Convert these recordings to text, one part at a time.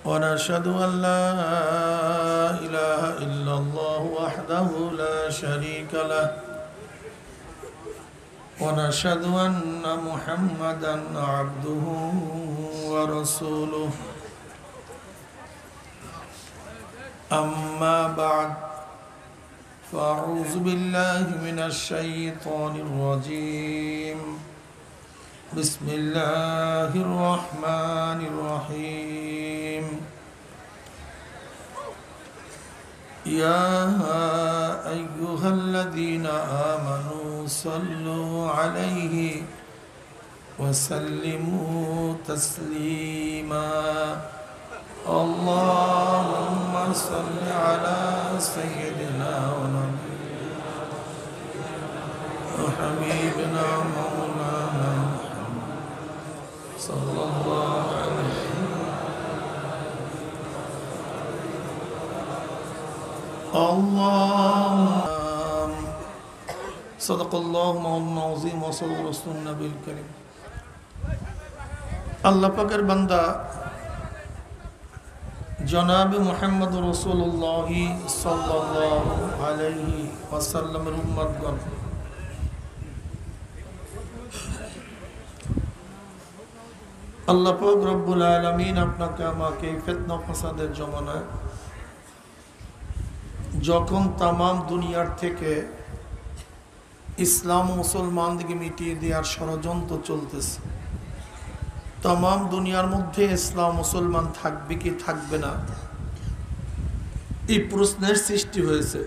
ونشهد أن لا إله إلا الله وحده لا شريك له ونشهد أن محمدا عبده ورسوله أما بعد فأعوذ بالله من الشيطان الرجيم بسم الله الرحمن الرحيم يا أيها الذين آمنوا صلوا عليه وسلموا تسليما اللهم صل على سيدنا ونبينا وحبيبنا مولانا صلى الله عليه اللهم صدق الله مولانا العظيم وصدق رسول النبي الكريم আল্লাহ পাকের বান্দা জনাবে মুহাম্মদ রাসূলুল্লাহ সাল্লাল্লাহু আলাইহি ওয়াসাল্লামের উম্মতগণ, আল্লাহ পাক রব্বুল আলামিন আপনাকে আমাকে ফিতনা ফাসাদের জমানায় যখন তামাম দুনিয়ার থেকে ইসলাম মুসলমানদেরকে মিটিয়ে দেওয়ার ষড়যন্ত্র চলতেছে, তামাম দুনিয়ার মধ্যে ইসলাম মুসলমান থাকবে কি থাকবে না এই প্রশ্নের সৃষ্টি হয়েছে।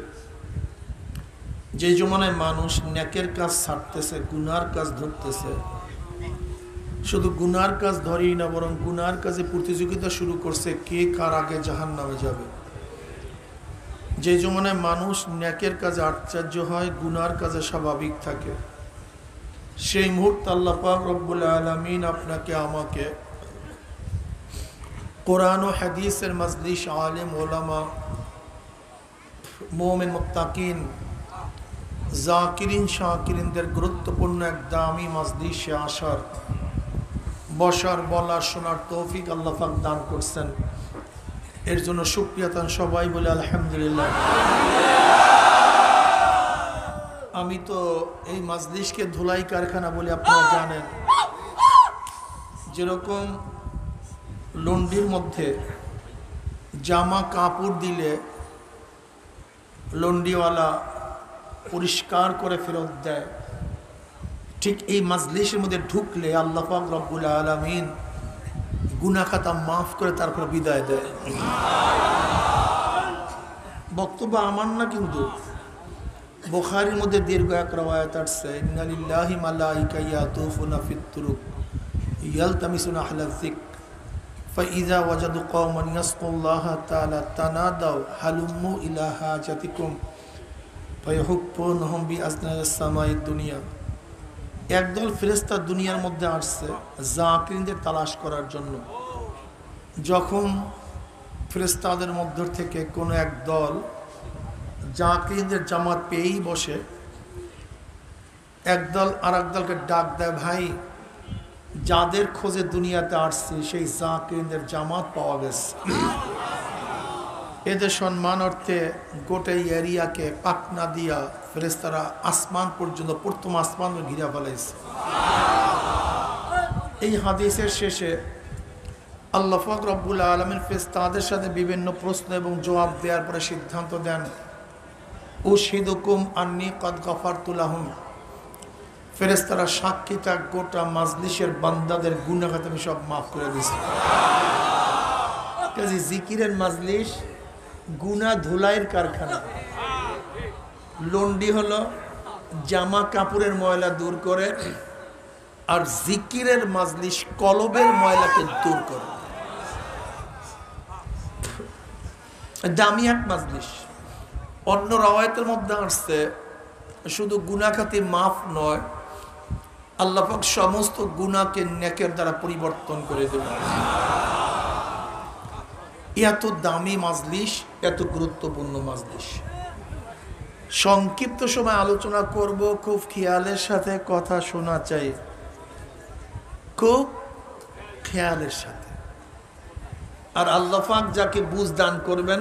যে জমানায় মানুষ নেকের কাজ ছাড়তেছে, গুনার কাজ ধরতেছে, শুধু গুনার কাজ ধরেই না বরং গুনার কাজে প্রতিযোগিতা শুরু করছে কে কার আগে জাহান্নামে যাবে। যে জমানায় মানুষ নেকের কাজে আশ্চর্য হয়, গুনার কাজে স্বাভাবিক থাকে, সেই মুহূর্তে আল্লাহ পাক রব্বুল আলামিন আপনাকে আমাকে কোরআন ও হাদিসের মজলিস, আলেম ওলামা, মুমিন মুত্তাকিন, জাকিরিন শাকিরিনদের গুরুত্বপূর্ণ এক দামি মজলিসে আসার, বসার, বলার, শোনার তৌফিক আল্লাহ পাক দান করছেন। এর জন্য শুকরিয়া তান সবাই বলে আলহামদুলিল্লাহ। আমি তো এই মজলিসকে ধুলাই কারখানা বলে আপনারা জানেন। যেরকম লন্ডির মধ্যে জামা কাপড় দিলে লন্ডিওয়ালা পরিষ্কার করে ফেরত দেয়, ঠিক এই মজলিসের মধ্যে ঢুকলে আল্লাহ পাক রব্বুল আলামিন গুনাহ খাতা মাফ করে তারপর বিদায় দেয়। বক্তব্য আমার না, কিন্তু বুখারীর মধ্যে দীর্ঘ এক রওয়ায়াত আছে, ইন্না লিল্লাহি মালাইকা ইয়াতুফুনা ফিত তুরুক ইয়ালতামিসুনা আহলা যিকর ফাইযা ওয়াজাদু কওমান ইয়াসকুল্লাহ তাআলা তানাদাউ হালুম্মু ইলা হাজাতিকুম ফায়াহুক্কুনহুম বিআজনাইস সামাইদ দুনিয়া। একদল ফেরেশতা দুনিয়ার মধ্যে আসছে জাকিরদের তালাশ করার জন্য। যখন ফেরেশতাদের মধ্য থেকে কোনো এক দল জাকিরদের জামাত পেয়েই বসে, একদল আর এক দলকে ডাক দেয়, ভাই যাদের খোঁজে দুনিয়াতে আসছে সেই জাকিরদের জামাত পাওয়া গেছে। এদের সম্মান অর্থে গোটা এরিয়াকে পাকনা দিয়া ফেরেশতারা আসমান পর্যন্ত, প্রথম আসমান ঘিরে ফেলাইছে। এই হাদিসের শেষে আল্লাহ পাক রব্বুল আলামিন ফেরেশতাদের সাথে বিভিন্ন প্রশ্ন এবং জবাব দেওয়ার পরে সিদ্ধান্ত দেন, উশহিদুকুম আন্নী কদ গফারতু লাহুম। ফেরেশতারা সাক্ষী থাক, গোটা মাজলিসের বান্দাদের গুনাহ খাতা আমি সব মাফ করে দিয়েছি। কাজে জিকিরের মাজলিস গুনাহ ধুলাইয়ের কারখানা। লন্ডি হলো জামা কাপড়ের ময়লা দূর করে, আর জিকিরের মাজলিস কলবের ময়লাকে দূর করে। দামি এক মাজলিস। অন্য রওয়ায়াতের মধ্যে আসছে শুধু গুনাহ খাতি মাফ নয়, আল্লাহ পাক সমস্ত গুনাহকে নেকের দ্বারা পরিবর্তন করে দেবেন। এত দামি মাজলিস, এত গুরুত্বপূর্ণ মাজলিস। সংক্ষিপ্ত সময় আলোচনা করব, খুব খেয়ালের সাথে কথা শোনা চাই, খুব খেয়ালের সাথে। আর আল্লাহ পাক যাকে বুঝ দান করবেন,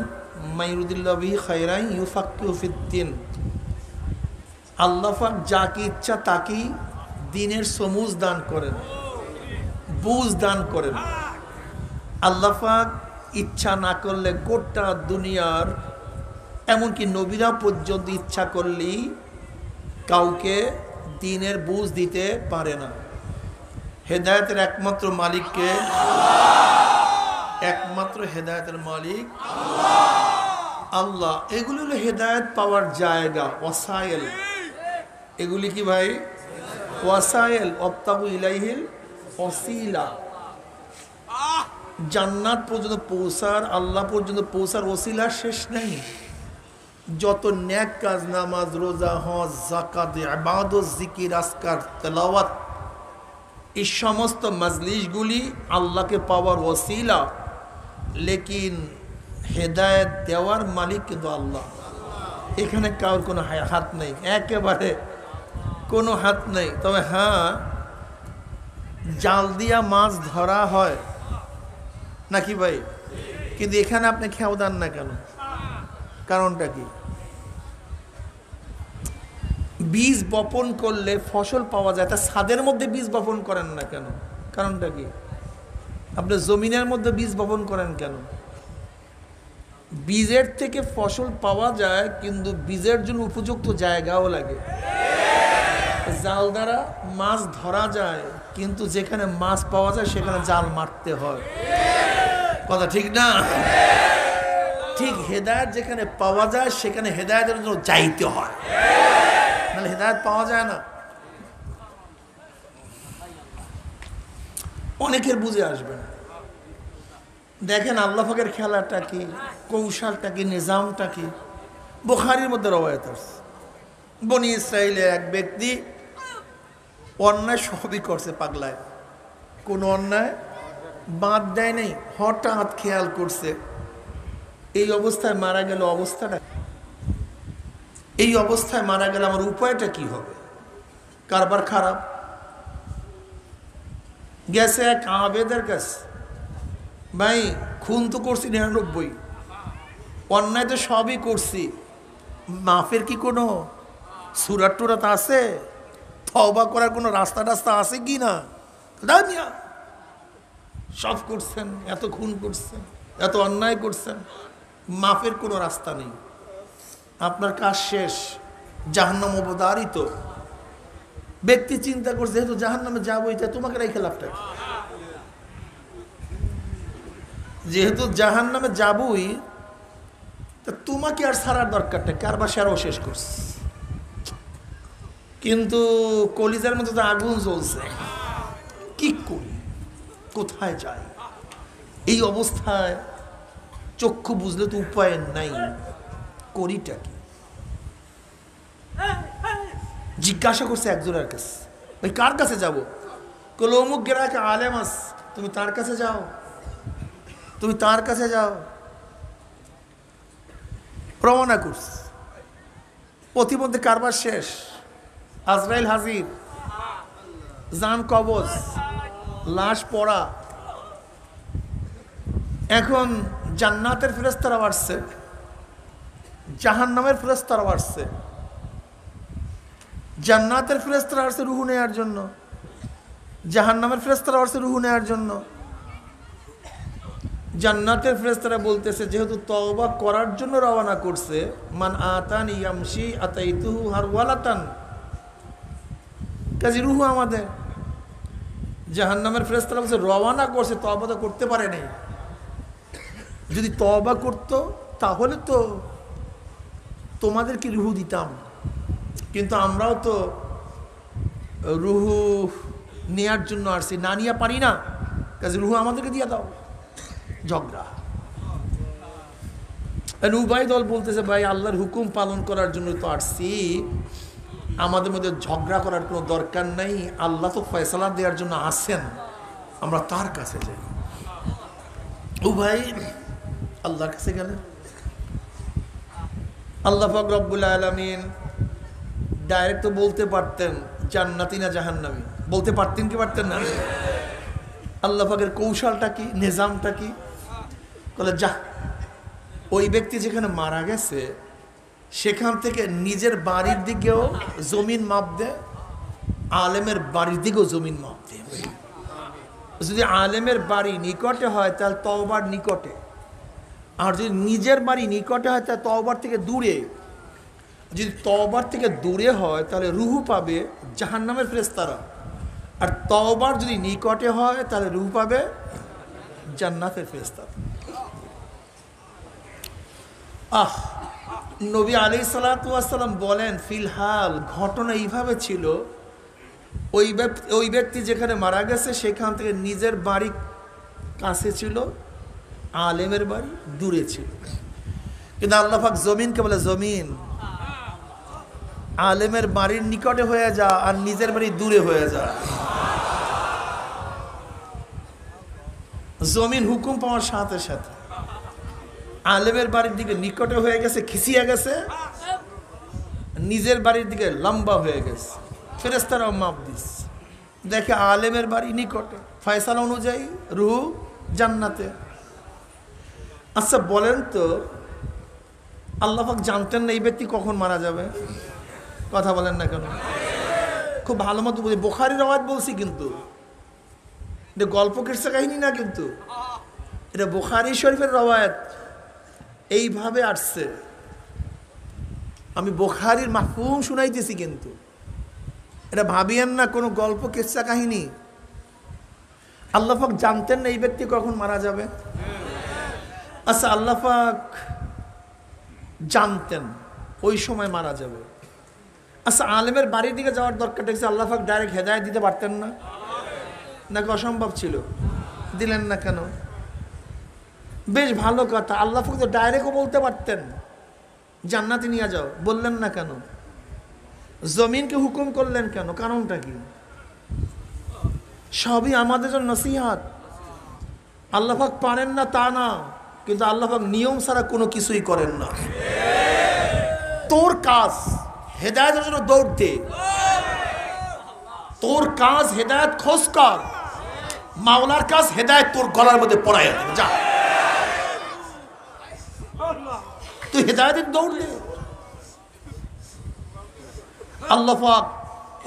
মাইরুদিল্লাহ বিহি খায়রান ইউফাক্কিহু ফিদ্দিন, আল্লাহ পাক যাকে ইচ্ছা তাকেই দ্বীনের সমুজ দান করেন, বুঝ দান করেন। আল্লাহ পাক ইচ্ছা না করলে গোটা দুনিয়ার এমনকি নবীরা পর্যন্ত ইচ্ছা করলেই কাউকে দ্বীনের বুঝ দিতে পারে না। হেদায়েতের একমাত্র মালিককে, একমাত্র হেদায়েতের মালিক আল্লাহ। এগুলি হলো হেদায়েত পাওয়ার জায়গা, ওয়াসাইল। এগুলি কি ভাই? ওয়াসাইল। ওয়াবতাগু ইলাইহিল ওয়াসিলা। জান্নাত পর্যন্ত পৌঁছার, আল্লাহ পর্যন্ত পৌঁছার ওসিলা শেষ নেই। যত নেক কাজ, নামাজ, রোজা, হজ, যাকাত, ইবাদত, জিকির, আজকার, তেলাওয়াত, এই সমস্ত মজলিসগুলি আল্লাহকে পাওয়ার ওসিলা, লেকিন হেদায়েত দেওয়ার মালিক কিন্তু আল্লাহ। এখানে কারোর কোনো হাত নেই, একেবারে কোনো হাত নেই। তবে হ্যাঁ, জাল দিয়া মাছ ধরা হয় নাকি ভাই? কিন্তু এখানে আপনি খেয়াও দেন না কেন? কারণটা কি? বীজ বপন করলে ফসল পাওয়া যায়, তা ছাদের মধ্যে বীজ বপন করেন না কেন? কারণটা কি? আপনি জমিনের মধ্যে বীজ বপন করেন কেন? বীজের থেকে ফসল পাওয়া যায়, কিন্তু বীজের জন্য উপযুক্ত জায়গাও লাগে। জাল দ্বারা মাছ ধরা যায়, কিন্তু যেখানে মাছ পাওয়া যায় সেখানে জাল মারতে হয়। কথা ঠিক না? ঠিক হেদায়েত যেখানে পাওয়া যায় সেখানে হেদায়েতের জন্য যাইতে হয়, নাহলে হেদায়েত পাওয়া যায় না। অনেকের বুঝে আসবে না। দেখেন আল্লাহ পাকের খেলাটা কি, কৌশলটা কি, নিজামটা কি। বুখারীর মধ্যে রওয়ায়াত আছে, বনি ইসরাইলের এক ব্যক্তি অন্যায় সবই করছে, পাগলায়, কোনো অন্যায় বাদ দেয় নাই। হঠাৎ খেয়াল করছে এই অবস্থায় মারা গেল, অবস্থাটা এই অবস্থায় মারা গেলে আমার উপায়টা কি হবে? কারবার খারাপ। গেছে এক আবেদের কাছে, ভাই খুন তো করছি 99, অন্যায় তো সবই করছি, মাফের কি কোনো সুরাত টুরাত আছে? তওবা করার কোনো রাস্তা টাস্তা আছে কি না? সব করছেন, এত খুন করছেন, এত অন্যায় করছেন, মাফের কোনো রাস্তা নেই, আপনার কাজ শেষ, জাহান্নাম অবধারিত। ব্যক্তি চিন্তা করছে যেহেতু জাহান্নামে যাবো, এটা তোমাকে রেখে লাভটা কি? যেহেতু জাহান্নামে যাবই, তা তোমাকে আর ছাড়ার দরকারটা, কারবার সেরাও শেষ করছে। কিন্তু কলিজার মধ্যে তো আগুন জ্বলছে, কি করি, কোথায় যাই? এই অবস্থায় চক্ষু বুঝলে তো উপায় নাই, করিটা কি? জিজ্ঞাসা করছে একজনের কাছে, ভাই কার কাছে যাবো? কল অমুক গেরাকে আলেম আস, তুমি তার কাছে যাও, তুমি তার কাছে যাও। রওনা করছে, প্রতিমধ্যে কারবার শেষ, আজরাইল হাজির, জান কবজ, লাশ পড়া। এখন জান্নাতের ফেরেশতারা আসছে, জাহান্নামের ফেরেশতারা আসছে। জান্নাতের ফেরেশতারা আসছে রূহ নেয়ার জন্য, জাহান্নামের ফেরেশতারা আসছে রূহ নেয়ার জন্য। জান্নাতের ফেরেশতারা বলতেছে যেহেতু তওবা করার জন্য রওনা করছে, মান আতানি ইয়ামশি আতাইতুহু হারওয়ালাতান, কাজে রূহ আমাদের। জাহান্নামের ফেরেশতারা বলছে রওনা করছে, তওবা তো করতে পারে নাই। যদি তওবা করতো তাহলে তো তোমাদেরকে রূহ দিতাম, কিন্তু আমরাও তো রূহ নেয়ার জন্য আসছি, না নিয়ে পারি না, কাজে রূহ আমাদেরকে দিয়ে দাও। ঝগড়া। উভয় দল বলতেছে ভাই আল্লাহর হুকুম পালন করার জন্য তো আসছি, আমাদের মধ্যে ঝগড়া করার কোনো দরকার নাই, আল্লাহ তো ফয়সালা দেওয়ার জন্য আসেন, আমরা তার কাছে যাই। উভয় আল্লাহর কাছে গেলেন। আল্লাহ পাক রব্বুল আলামিন ডাইরেক্ট তো বলতে পারতেন জান্নাতি না জাহান্নামী, বলতে পারতেন কি পারতেন না? আল্লাহ পাকের কৌশলটা কি, নিজামটা কি? বলে যা, ওই ব্যক্তি যেখানে মারা গেছে সেখান থেকে নিজের বাড়ির দিকেও জমিন মাপ দেয়, আলেমের বাড়ির দিকেও জমিন মাপ দেয়। যদি আলেমের বাড়ি নিকটে হয় তাহলে তওবার নিকটে, আর যদি নিজের বাড়ি নিকটে হয় তাহলে তওবার থেকে দূরে। যদি তওবার থেকে দূরে হয় তাহলে রুহু পাবে জাহান্নামের ফেরেশতারা, আর তওবার যদি নিকটে হয় তাহলে রুহু পাবে জান্নাতের ফেরেশতারা। নবী আলাইহিস সালাতু ওয়াস সালাম বলেন ফিলহাল ঘটনা এইভাবে ছিল, ওই ব্যক্তি যেখানে মারা গেছে সেখান থেকে নিজের বাড়ি কাছে ছিল, আলেমের বাড়ি দূরে ছিল। কিন্তু আল্লাহ পাক জমিনকে বলে জমিন আলেমের বাড়ির নিকটে হয়ে যা আর নিজের বাড়ি দূরে হয়ে যা। জমিন হুকুম পাওয়ার সাথে সাথে আলেমের বাড়ির দিকে নিকটে হয়ে গেছে, খিসিয়া গেছে, নিজের বাড়ির দিকে লম্বা হয়ে গেছে। ফেরেশতারাও মাপ দিস, দেখে আলেমের বাড়ি নিকটে, ফয়সালা অনুযায়ী রুহু জান্নাতে। আচ্ছা বলেন তো, আল্লাহ পাক জানতেন না এই ব্যক্তি কখন মারা যাবে? কথা বলেন না কেন? খুব ভালো মতো বুঝি, বুখারীর রওয়ায়াত বলছি, কিন্তু এটা গল্প কিসসা কাহিনী না, কিন্তু এটা বুখারী শরীফের রওয়ায়াত, এইভাবে আসছে। আমি বুখারীর মাফহুম শুনাইতেছি, কিন্তু এটা ভাবিয়েন না কোনো গল্প কিসসা কাহিনী। আল্লাহ পাক জানতেন না এই ব্যক্তি কখন মারা যাবে? আচ্ছা আল্লাহ পাক জানতেন ওই সময় মারা যাবে। আচ্ছা আলেমের বাড়ির দিকে যাওয়ার দরকার দেখছে, আল্লাহ পাক ডাইরেক্ট হেদায়েত দিতে পারতেন না? নাকি অসম্ভব ছিল? দিলেন না কেন? বেশ ভালো কথা, আল্লাহ পাক তো ডাইরেক্টও বলতে পারতেন জান্নাতে নিয়ে যাও, বললেন না কেন? জমিনকে হুকুম করলেন কেন? কারণটা কি? সবই আমাদের জন্য নসিহত। আল্লাহ পাক পারেন না তা না, কিন্তু আল্লাহ পাক নিয়ম ছাড়া কোনো কিছুই করেন না। তোর কাজ হেদায়েতের জন্য দৌড় দে, তোর কাজ হেদায়েত খোঁজ কর, মাওলার কাজ হেদায়েত তোর গলার মধ্যে পড়ায় দেবে। যা তুই হেদায়েতের দৌড় দে। আল্লাহ পাক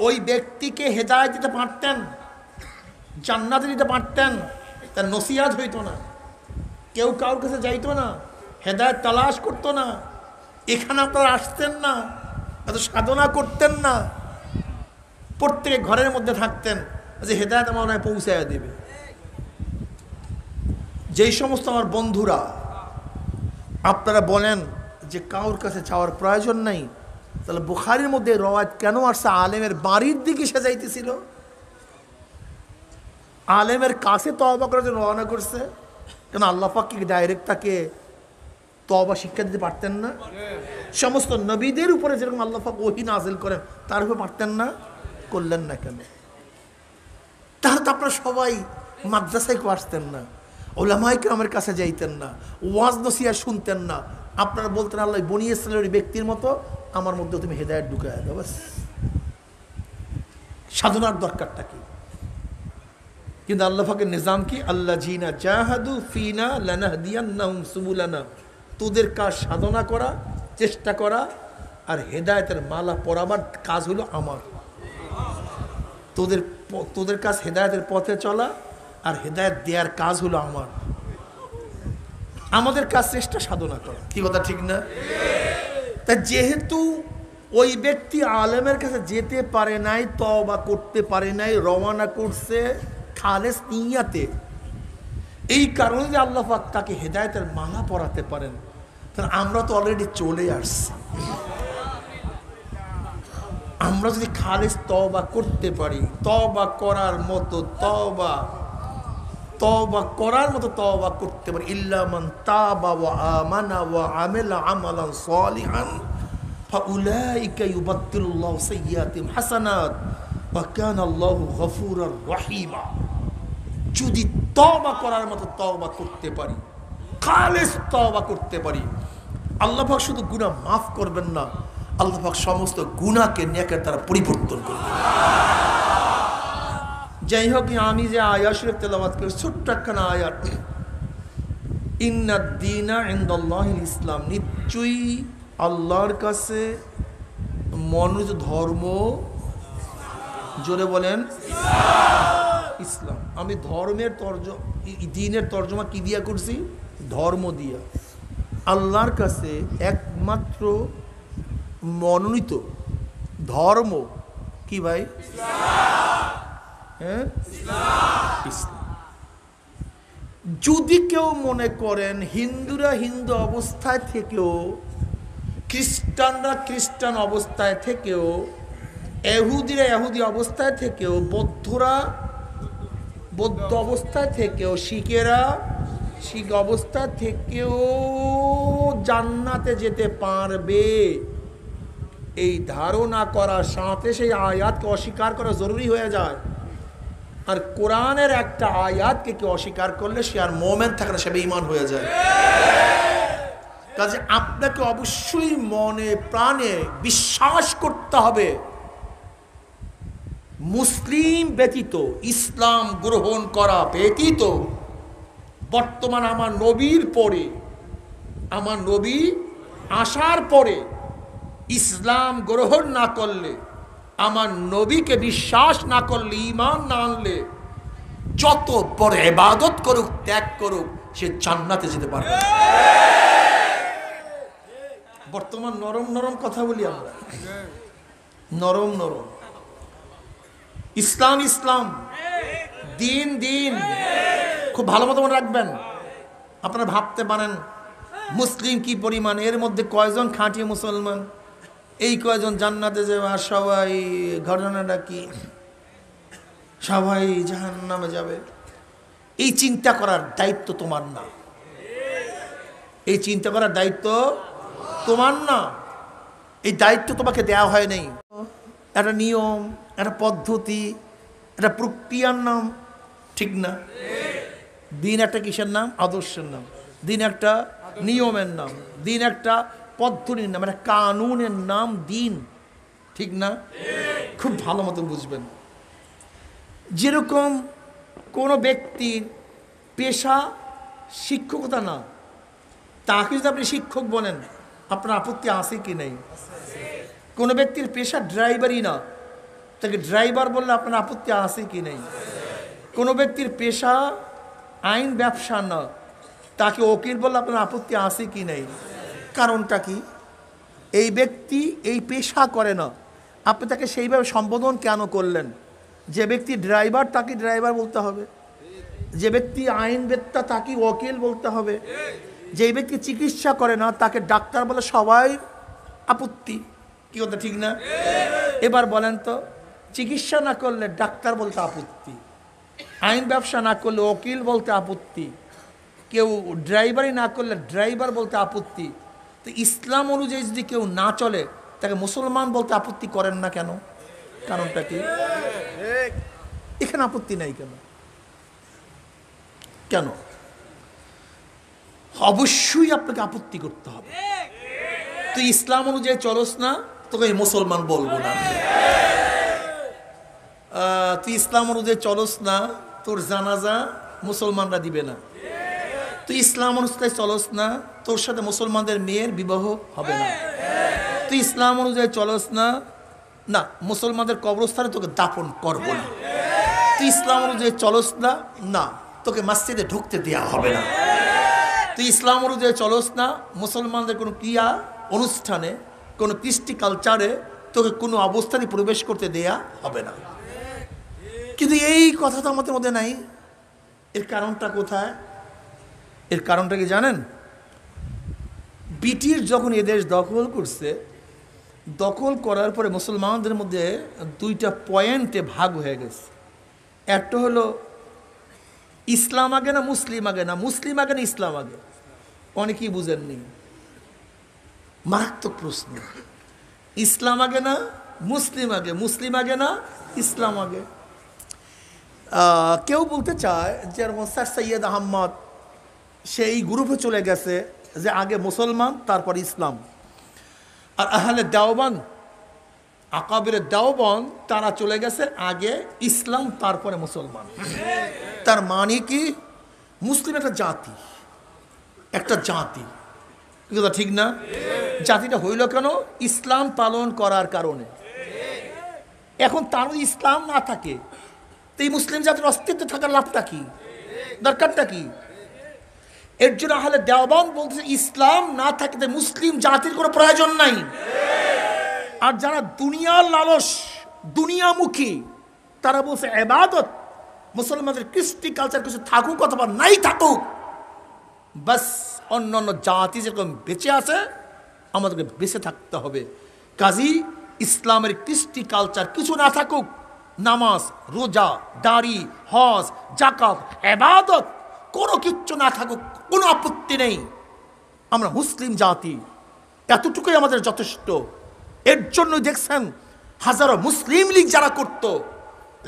ওই ব্যক্তিকে হেদায়েত দিতে পারতেন, জান্নাতে দিতে পারতেন, তার নসিহত হইতো না, কেউ কারোর কাছে যাইতো না, হেদায়েত তালাশ করতো না, এখানে আপনারা আসতেন না, এত সাধনা করতেন না, প্রত্যেকে ঘরের মধ্যে থাকতেন যে হেদায়েত আমার নয় পৌঁছায় দেবে। যেই সমস্ত আমার বন্ধুরা আপনারা বলেন যে কারোর কাছে যাওয়ার প্রয়োজন নাই, তাহলে বুখারীর মধ্যে রওয়ায়াত কেন আসছে আলেমের বাড়ির দিকে সে যাইতেছিল? আলেমের কাছে তওবা করার জন্য রওনা করছে কেন? আল্লাহ পাক কি ডাইরেক্ট তাকে তওবা শিক্ষা দিতে পারতেন না? সমস্ত নবীদের উপরে যেরকম আল্লাহ পাক ওহী নাযিল করেন তার উপরে পারতেন না? করলেন না কেন? তাহলে তো আপনারা সবাই মাদ্রাসায় কেউ আসতেন না, ওলামায়ে কেরামের কাছে যাইতেন না, ওয়াজ নসিহত শুনতেন না, আপনারা বলতেন আল্লাহ বনী ইসরাঈলের ব্যক্তির মতো আমার মধ্যে তুমি হেদায়েত ঢুকায় দাও। বাস, সাধনার দরকারটা কি? কিন্তু আল্লাহ পাকের নিজাম কি? আল্লাযীনা জাহাদু ফিনা লানাহদিয়ান্নাহুম সুবুলানা, তোদের কাজ সাধনা করা, চেষ্টা করা, আর হেদায়েতের মালা পরাবার কাজ হলো আমার। তোদের কাজ হেদায়েতের পথে চলা, আর হেদায়েত দেওয়ার কাজ হলো আমার। আমাদের কাজ চেষ্টা সাধনা করা। কি কথা ঠিক না? তা যেহেতু ওই ব্যক্তি আলেমের কাছে যেতে পারে নাই, তওবা করতে পারে নাই, রওনা করছে খালেস নিয়াতে, এই কারণে যে আল্লাহ পাক তাকে হেদায়েতের মালা পরাতে পারেন। তাহলে আমরা তো অলরেডি চলে আসছি। আমরা যদি খালেস তওবা করতে পারি, তওবা করার মতো তওবা করতে পারি, ইল্লা মান তাবা ওয়া আমানা ওয়া আমিলা আমালান সালিহান ফাউলাইকা ইউবাদদিলুল্লাহু সাইয়্যাতিহিম হাসানাত ওয়া কানা আল্লাহু গফুরার রহিমা। যদি তওবা করার মতো তওবা করতে পারি, খালেস তওবা করতে পারি, আল্লাহ পাক শুধু গুনাহ মাফ করবেন না, আল্লাহ পাক সমস্ত গুনাহকে নেকের দ্বারা পরিবর্তন করবেন। যাই হোক, আমি যে আয়াত শরীফ তেলাওয়াত করি, ছোট্ট একখানা আয়াত, ইন্নাদ-দীনা ইনদাল্লাহিল ইসলাম, নিশ্চয়ই আল্লাহর কাছে মনোনীত ধর্ম, জোরে বলেন ইসলাম। আমি ধর্মের দ্বীনের তর্জমা কি দিয়া করছি? ধর্ম দিয়া। আল্লাহর কাছে একমাত্র মনোনীত ধর্ম কি ভাই? হ্যাঁ, ইসলাম। যদি কেউ মনে করেন হিন্দুরা হিন্দু অবস্থায় থেকেও, খ্রিস্টানরা খ্রিস্টান অবস্থায় থেকেও, এহুদিরা এহুদি অবস্থায় থেকেও, বৌদ্ধরা বৌদ্ধ অবস্থায় থেকেও, শিখেরা শিখ অবস্থা থেকেও জান্নাতে যেতে পারবে, এই ধারণা করার সাথে সেই আয়াতকে অস্বীকার করা জরুরি হয়ে যায়। আর কোরআনের একটা আয়াতকে কেউ অস্বীকার করলে সে আর মোমেন থাকে না, সে বেঈমান হয়ে যায়। কাজে আপনাকে অবশ্যই মনে প্রাণে বিশ্বাস করতে হবে, মুসলিম ব্যতীত, ইসলাম গ্রহণ করা ব্যতীত, বর্তমান আমার নবীর পরে, আমার নবী আসার পরে ইসলাম গ্রহণ না করলে, আমার নবীকে বিশ্বাস না করলে, ঈমান না আনলে, যত বড় ইবাদত করুক, ত্যাগ করুক, সে জান্নাতে যেতে পারবে না। বর্তমান নরম নরম কথা বলি আমরা, নরম নরম। ইসলাম ইসলাম, দিন দিন। খুব ভালো মতো মনে রাখবেন। আপনারা ভাবতে পারেন মুসলিম কি পরিমাণ, এর মধ্যে কয়জন খাঁটি মুসলমান, এই কয়জন জান্নাতে যাবে, আর সবাই, ঘটনাটা কি, সবাই জাহান্নামে যাবে। এই চিন্তা করার দায়িত্ব তোমার না, এই চিন্তা করার দায়িত্ব তোমার না, এই দায়িত্ব তোমাকে দেওয়া হয় নাই। একটা নিয়ম, একটা পদ্ধতি, একটা প্রক্রিয়ার নাম, ঠিক না? দিন একটা কিসের নাম? আদর্শের নাম। দিন একটা নিয়মের নাম, দিন একটা পদ্ধতির নাম, একটা কানুনের নাম দিন, ঠিক না? খুব ভালো মতো বুঝবেন। যেরকম কোনো ব্যক্তির পেশা শিক্ষকতা না, তাকে যদি আপনি শিক্ষক বলেন, আপনার আপত্তি আছে কি নেই? কোনো ব্যক্তির পেশা ড্রাইভারই না, তাকে ড্রাইভার বললে আপনার আপত্তি আছে কি নেই? কোনো ব্যক্তির পেশা আইন ব্যবসা না, তাকে উকিল বললে আপনার আপত্তি আছে কি নেই? কারণটা কি? এই ব্যক্তি এই পেশা করে না, আপনি তাকে সেইভাবে সম্বোধন কেন করলেন? যে ব্যক্তি ড্রাইভার তাকে ড্রাইভার বলতে হবে, যে ব্যক্তি আইনবেত্তা তাকে উকিল বলতে হবে, যে ব্যক্তি চিকিৎসা করে না তাকে ডাক্তার বলে সবাই আপত্তি। কি কথা ঠিক না? এবার বলেন তো, চিকিৎসা না করলে ডাক্তার বলতে আপত্তি, আইন ব্যবসা না করলে উকিল বলতে আপত্তি, কেউ ড্রাইভারই না করলে ড্রাইভার বলতে আপত্তি, তো ইসলাম অনুযায়ী যদি কেউ না চলে তাকে মুসলমান বলতে আপত্তি করেন না কেন? কারণটা কি? এখানে আপত্তি নাই কেন? কেন? অবশ্যই আপনাকে আপত্তি করতে হবে। তুই ইসলাম অনুযায়ী চলস না, তোকে মুসলমান বলবো না। তুই ইসলাম অনুযায়ী চলস না, তোর জানাজা মুসলমানরা দিবে না। তুই ইসলাম অনুযায়ী চলস না, তোর সাথে মুসলমানদের মেয়ের বিবাহ হবে না। তুই ইসলাম অনুযায়ী চলস না, না মুসলমানদের কবরস্থানে তোকে দাফন করবো না। তুই ইসলাম অনুযায়ী চলস না, না তোকে মসজিদে ঢুকতে দেওয়া হবে না। তুই ইসলাম অনুযায়ী চলস না, মুসলমানদের কোনো ক্রিয়া অনুষ্ঠানে, কোনো কৃষ্টি কালচারে তোকে কোনো অবস্থায় প্রবেশ করতে দেয়া হবে না। কিন্তু এই কথা তো আমাদের মধ্যে নাই। এর কারণটা কোথায়? এর কারণটা কি জানেন? ব্রিটিশ যখন এদেশ দখল করছে, দখল করার পরে মুসলমানদের মধ্যে দুইটা পয়েন্টে ভাগ হয়ে গেছে। একটা হলো ইসলাম আগে না মুসলিম আগে, না মুসলিম আগে না ইসলাম আগে। অনেকেই বুঝেননি, মারাত্মক প্রশ্ন। ইসলাম আগে না মুসলিম আগে, মুসলিম আগে না ইসলাম আগে। কেউ বলতে চায় যে স্যার সৈয়দ আহমদ সেই গ্রুপে চলে গেছে যে আগে মুসলমান তারপর ইসলাম, আর আহলে দেওবন্দ, আকাবির দেওবন্দ, তারা চলে গেছে আগে ইসলাম তারপরে মুসলমান। তার মানে কি? মুসলিম একটা জাতি, একটা জাতি, কথা ঠিক না? জাতিটা হইল কেন? ইসলাম পালন করার কারণে। এখন তার ইসলাম না থাকে তো এই মুসলিম জাতির অস্তিত্ব থাকার লাভটা কি, দরকারটা কি? এর জন্য আহলে দেওবন্দ বলতেছে ইসলাম না থাকতে মুসলিম জাতির কোনো প্রয়োজন নাই। আর যারা দুনিয়ার লালস, দুনিয়ামুখী, তারা বলছে ইবাদত, মুসলমানদের কৃষ্টি কালচার কিছু থাকুক অথবা নাই থাকুক, বাস অন্যান্য জাতি যেরকম বেঁচে আছে আমাদেরকে বেঁচে থাকতে হবে। কাজী ইসলামের কৃষ্টি কালচার কিছু না থাকুক, নামাজ, রোজা, দাড়ি, হজ, যাকাত, ইবাদত কোনো কিচ্ছু না থাকুক, কোনো আপত্তি নেই। আমরা মুসলিম জাতি, এতটুকুই আমাদের যথেষ্ট। এর জন্য দেখছেন হাজারো মুসলিম লীগ যারা করত,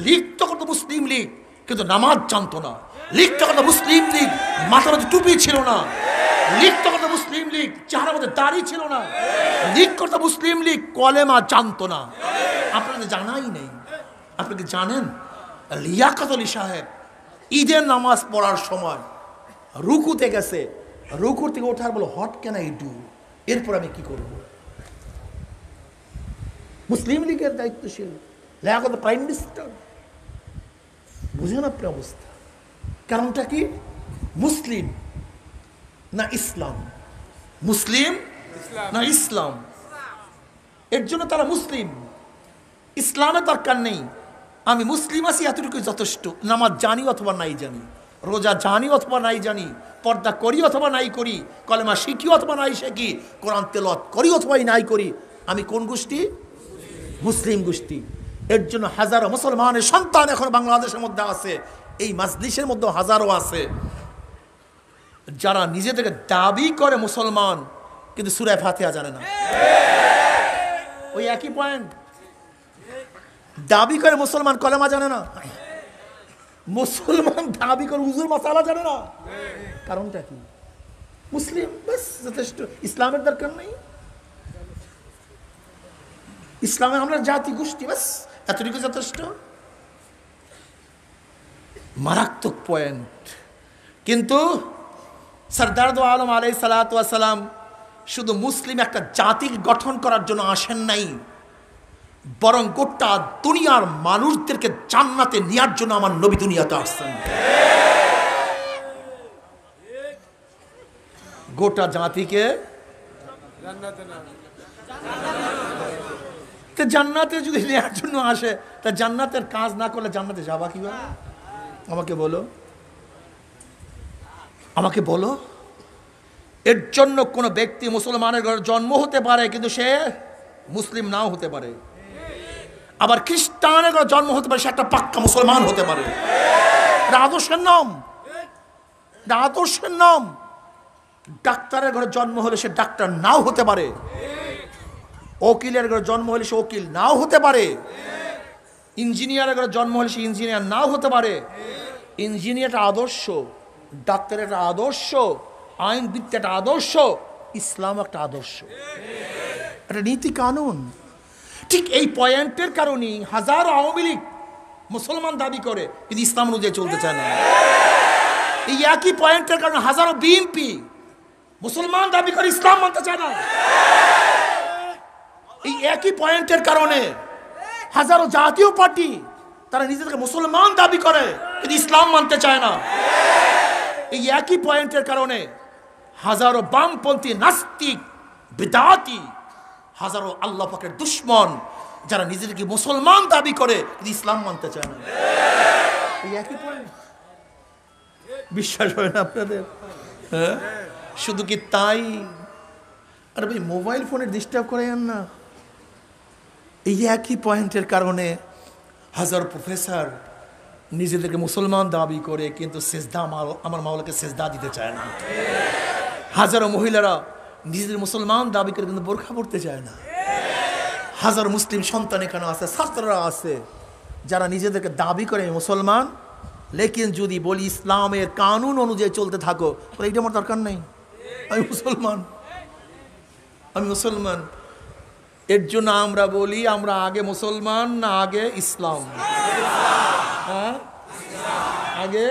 লীগ তো করতো মুসলিম লীগ, কিন্তু নামাজ জানতো না। লীগ তো করতো মুসলিম লীগ, মাথার মধ্যে টুপি ছিল না। লীগ তো করতো মুসলিম লীগ, চেহারার মধ্যে দাড়ি ছিল না। লীগ করতো মুসলিম লীগ, কলেমা জানতো না। আপনাদের জানাই নেই। আপনি কি জানেন লিয়াকত আলী সাহেব ঈদের নামাজ পড়ার সময় রুকুতে গেছে, রুকুর থেকে ওঠার বলো হোয়াট ক্যান আই ডু, এরপর আমি কি করব? মুসলিম লীগের দায়িত্বশীল লিয়াকত প্রাইম মিনিস্টার, বুঝেন আপনি অবস্থা। কারণটা কি? মুসলিম না ইসলাম, মুসলিম না ইসলাম। এর জন্য তারা মুসলিম, ইসলামের দরকার নেই। আমি মুসলিম আছি এতটুকু যথেষ্ট। নামাজ জানি অথবা নাই জানি, রোজা জানি অথবা নাই জানি, পর্দা করি অথবা নাই করি, কলেমা শিখি অথবা নাই শিখি, কোরআন তেলাওয়াত করি অথবা নাই করি, আমি কোন গোষ্ঠী? মুসলিম গোষ্ঠী। এর জন্য হাজারো মুসলমানের সন্তান এখন বাংলাদেশের মধ্যে আছে, এই মাজলিসের মধ্যে হাজারো আছে যারা নিজেদেরকে দাবি করে মুসলমান, কিন্তু সূরা ফাতিহা জানে না। ওই একই পয়েন্ট, দাবি করে মুসলমান, কলেমা জানে না। মুসলমান দাবি করে হুজুর মাসালা জানে না। কারণটা কি? মুসলিম, বাস যথেষ্ট। ইসলামের দরকার নেই, ইসলামে আমরা জাতি গোষ্ঠী, বাস এতটুকু যথেষ্ট। মারাত্মক পয়েন্ট। কিন্তু সরদার দো আলম আলাইহিস সালাতু ওয়াস সালাম শুধু মুসলিম একটা জাতি গঠন করার জন্য আসেন নাই, বরং গোটা দুনিয়ার মানুষদেরকে জান্নাতে নেওয়ার জন্য আমার নবী দুনিয়াতে আসছেন। গোটা জাতিকে জান্নাতে যদি নেওয়ার জন্য আসে, তা জান্নাতের কাজ না করলে জান্নাতে যাবা কিভাবে? আমাকে বলো, আমাকে বলো। এর জন্য কোন ব্যক্তি মুসলমানের ঘরে জন্ম হতে পারে, কিন্তু সে মুসলিম নাও হতে পারে। আবার খ্রিস্টানের ঘরে জন্ম হতে পারে, সে একটা পাক্কা মুসলমান হতে পারে। এটা আদর্শের নাম, এটা আদর্শের নাম। ডাক্তারের ঘরে জন্ম হলে সে ডাক্তার নাও হতে পারে, উকিলের ঘরে জন্ম হলে সে উকিল নাও হতে পারে, ইঞ্জিনিয়ারের ঘরে জন্ম হলে সে ইঞ্জিনিয়ার নাও হতে পারে। ইঞ্জিনিয়ারটা আদর্শ, ডাক্তারের একটা আদর্শ, আইনবিদ একটা আদর্শ, ইসলাম একটা আদর্শ, একটা নীতি কানুন। ঠিক এই পয়েন্টের কারণেই হাজারো আওয়ামী লীগ মুসলমান দাবি করে, কিন্তু ইসলাম অনুযায়ী চলতে চায় না। এই একই পয়েন্টের কারণে হাজারো বিএনপি মুসলমান দাবি করে, ইসলাম মানতে চায় না। এই একই পয়েন্টের কারণে হাজারো জাতীয় পার্টি তারা নিজেদেরকে মুসলমান দাবি করে, কিন্তু ইসলাম মানতে চায় না। এই একই পয়েন্টের কারণে হাজারো বামপন্থী নাস্তিক বিদআতি, হাজারো আল্লাহ পাকের দুশ্মন যারা নিজেদেরকে মুসলমান দাবি করে, কিন্তু ইসলাম মানতে চায় না। এই একই পয়েন্ট, বিশ্বাস হয় না আপনাদের? হ্যাঁ, শুধু কি তাই? আরে ভাই, মোবাইল ফোনে ডিস্টার্ব করেন না। এই একই পয়েন্টের কারণে হাজার প্রফেসর নিজেদেরকে মুসলমান দাবি করে, কিন্তু সেজদা আমার মাওলাকে সেজদা দিতে চায় না। হাজারো মহিলারা নিজেদের মুসলমান দাবি করে, কিন্তু বোরখা পড়তে চায় না। হাজার মুসলিম সন্তান এখানে আছে, ছাত্ররা আছে যারা নিজেদেরকে দাবি করে মুসলমান, লেকিন যদি বলি ইসলামের কানুন অনুযায়ী চলতে থাকো, বলে এইটা আমার দরকার নেই, আমি মুসলমান, আমি মুসলমান। এর জন্য আমরা বলি, আমরা আগে মুসলমান না আগে ইসলাম? হ্যাঁ, আগে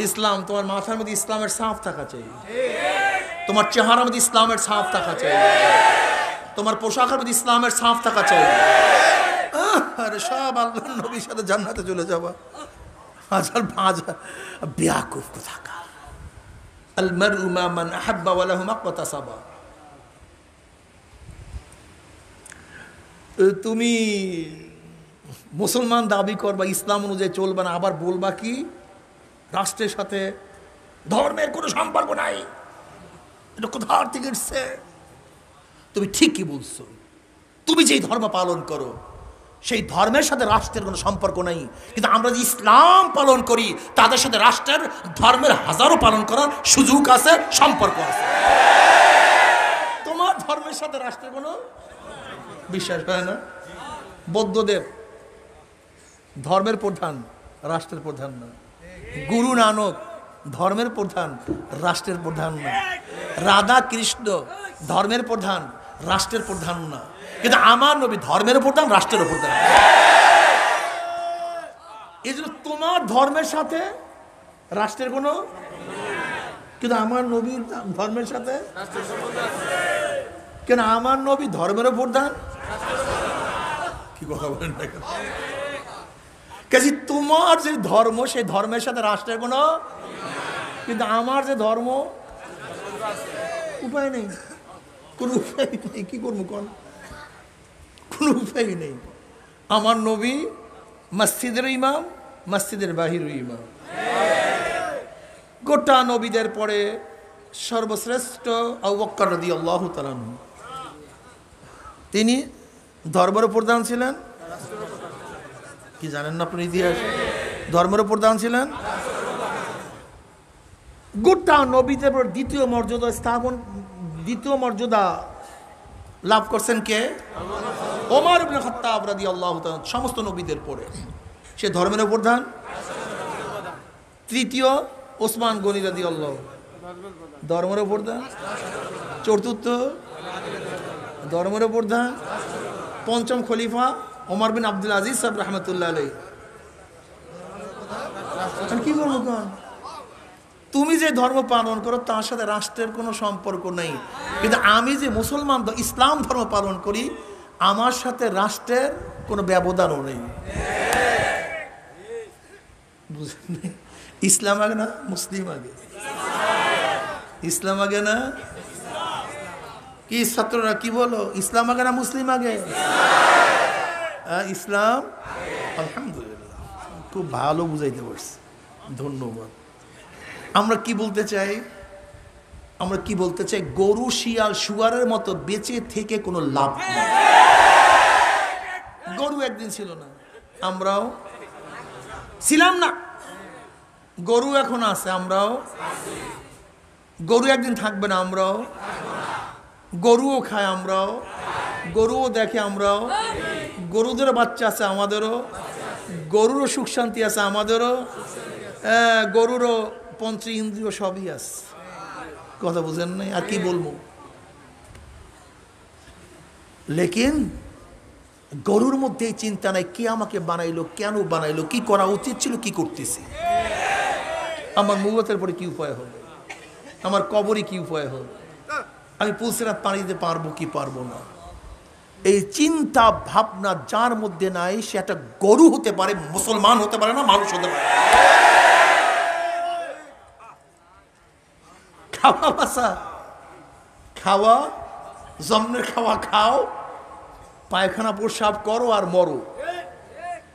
ইসলাম। তোমার মাথার মধ্যে ইসলামের ছাপ থাকা চাই, তোমার চেহারার মধ্যে ইসলামের ছাপ থাকা চাই, তোমার পোশাকের মধ্যে ইসলামের ছাপ থাকা চাই। আরে সব আল্লাহর নবীর সাথে জান্নাতে চলে যাবা। হাজার হাজার বেয়াকুফ কোথাকার। আল মারউ মা মান আহাব্বা ওয়া লাহু মাকতাসাবা। তুমি মুসলমান দাবি করবা, ইসলাম অনুযায়ী চলবা না, আবার বলবা কি রাষ্ট্রের সাথে ধর্মের কোনো সম্পর্ক নাই, এটা কোথার থেকে এসছে? তুমি ঠিকই বলছো, তুমি যেই ধর্ম পালন করো সেই ধর্মের সাথে রাষ্ট্রের কোনো সম্পর্ক নাই, কিন্তু আমরা যে ইসলাম পালন করি তাদের সাথে রাষ্ট্রের ধর্মের হাজারো পালন করার সুযোগ আছে, সম্পর্ক আছে। তোমার ধর্মের সাথে রাষ্ট্রের কোনো বিশ্বাস হয় না। বৌদ্ধদের ধর্মের প্রধান, রাষ্ট্রের প্রধান না। গুরু নানক ধর্মের প্রধান, রাষ্ট্রের প্রধান না। রাধা কৃষ্ণ ধর্মের প্রধান, রাষ্ট্রের প্রধান না। কিন্তু আমার নবী ধর্মের প্রধান, রাষ্ট্রের প্রধান। এই জন্য তোমার ধর্মের সাথে রাষ্ট্রের কোনো, কিন্তু আমার নবীর ধর্মের সাথে, কেন আমার নবী ধর্মের প্রধান। কি কথা বলেন না? কাজে তোমার যে ধর্ম সেই ধর্মের সাথে রাষ্ট্রের কোনো, কিন্তু আমার যে ধর্ম উপায় নেই, কোনো উপায় নেই। কি করবো কোন, কোনো উপায় নেই। আমার নবী মসজিদের ইমাম, মসজিদের বাহির ইমাম। গোটা নবীদের পরে সর্বশ্রেষ্ঠ আবু বকর রাদিয়াল্লাহু তাআলা আনহু, তিনি ধর্মের প্রধান ছিলেন। কি জানেন না আপনি ইতিহাস? ধর্মের প্রধান ছিলেন। গোটা নবীদের পর দ্বিতীয় মর্যাদা স্থাপন, দ্বিতীয় মর্যাদা লাভ করছেন কে? ওমর ইবনে খাত্তাব রাদিয়াল্লাহু তাআলা, সমস্ত নবীদের পরে সে ধর্মের প্রধান। তৃতীয় ওসমান গনি রাদিয়াল্লাহু, ধর্মের প্রধান। চতুর্থ ধর্মের প্রধান। পঞ্চম খলিফা ওমর বিন আব্দুল আজিজ সাহেব রহমতুল্লাহ আলাইহি। কি করবো কোন, তুমি যে ধর্ম পালন করো তার সাথে রাষ্ট্রের কোনো সম্পর্ক নেই, কিন্তু আমি যে মুসলমান ইসলাম ধর্ম পালন করি আমার সাথে রাষ্ট্রের কোনো ব্যবধানও নেই। বুঝলেন? ইসলাম আগে না মুসলিম আগে? ইসলাম আগে না? কি ছাত্ররা কি বলো, ইসলাম আগে না মুসলিম আগে? ইসলাম। আলহামদুলিল্লাহ, খুব ভালো বুঝাইতে পারছি, ধন্যবাদ। আমরা কি বলতে চাই? আমরা কি বলতে চাই? গরু শিয়াল শুয়ারের মতো বেঁচে থেকে কোনো লাভ নেই। গরু একদিন ছিল না, আমরাও ছিলাম না। গরু এখন আছে, আমরাও। গরু একদিন থাকবে না, আমরাও। গরুও খায়, আমরাও। গরুও দেখে, আমরাও। গরুদের বাচ্চা আছে, আমাদেরও। গরুরও সুখ শান্তি আছে, আমাদেরও। গরুরও পঞ্চ ইন্দ্রিয় সবই আছে। কথা বুঝেন নাই? আর কি বলবো? লেকিন গরুর মধ্যে চিন্তা নাই কে আমাকে বানাইলো, কেন বানাইলো, কি করা উচিত ছিল, কি করতেছি, আমার মুগতের পরে কি উপায় হবে, আমার কবরে কি উপায় হবে, আমি পুলসিরাত পানি দিতে পারবো কি পারবো না। এই চিন্তা ভাবনা যার মধ্যে নাই সে একটা গরু হতে পারে, মুসলমান হতে পারে না, মানুষ হতে পারে। খাওয়া বাসা খাওয়া, জন্মের খাওয়া খাও, পায়খানা প্রসাব করো আর মরো,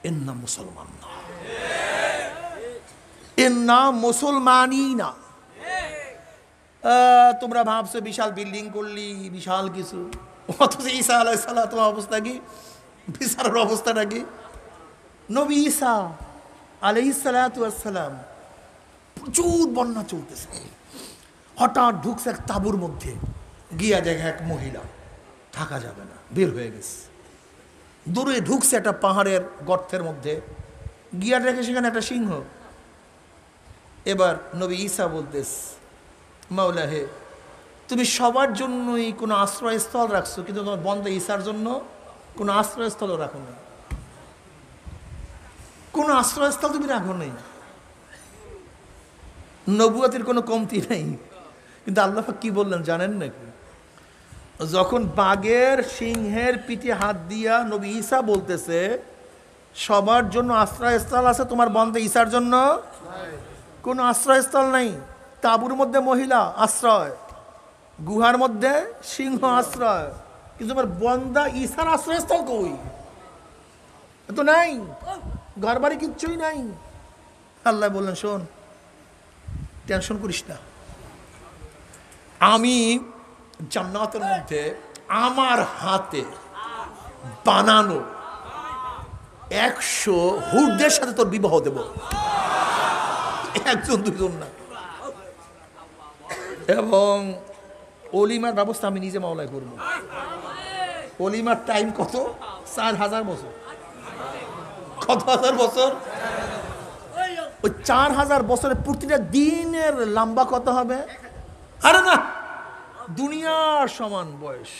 এর নাম মুসলমান না, এর নাম মুসলমানই না। তোমরা ভাবছো বিশাল বিল্ডিং করলি, বিশাল কিছু, অথচ ঈসা আলাইহিস সালাতু অবস্থা কি, বিচারের অবস্থাটা কি? নবী ঈসা আলাইহিস সালাতু ওয়াসসালাম প্রচুর বন্যা চলতেছে, হঠাৎ ঢুকছে এক তাঁবুর মধ্যে, গিয়া দেখে এক মহিলা, থাকা যাবে না, বের হয়ে গেছে। দূরে ঢুকছে একটা পাহাড়ের গর্তের মধ্যে, গিয়া দেখে সেখানে একটা সিংহ। এবার নবী ঈসা বলতেস, মাওলা হে, তুমি সবার জন্যই কোনো আশ্রয়স্থল রাখছো, কিন্তু তোমার বন্দা ঈসার জন্য কোনো আশ্রয়স্থল রাখো না, কোনো আশ্রয়স্থল তুমি রাখো নাই। নবুয়তের কোনো কমতি নেই। কিন্তু আল্লাহ পাক কি বললেন জানেন নাকি? যখন বাঘের সিংহের পিঠে হাত দিয়া নবী ঈসা বলতেছে সবার জন্য আশ্রয়স্থল আছে, তোমার বন্ধে ঈসার জন্য কোনো আশ্রয়স্থল নেই। তাঁবুর মধ্যে মহিলা আশ্রয়, গুহার মধ্যে সিংহ আশ্রয়, কিন্তু তোমার বন্দা ঈসার আশ্রয়স্থল কই? তো নাই, ঘর বাড়ি কিচ্ছুই নাই। আল্লাহ বললেন শোন, টেনশন করিস না, আমি জান্নাতের মধ্যে আমার হাতে বানানো 100 হুরদের সাথে তোর বিবাহ দেব। একজন দুজন না। এবং অলিমার ব্যবস্থা আমি নিজে মাওলায় করবো। অলিমার টাইম কত? 4000 বছর। কত হাজার বছর? ওই 4000 বছরের প্রতিটা দিনের লম্বা কত হবে? আরে না, দুনিয়ার সমান বয়স।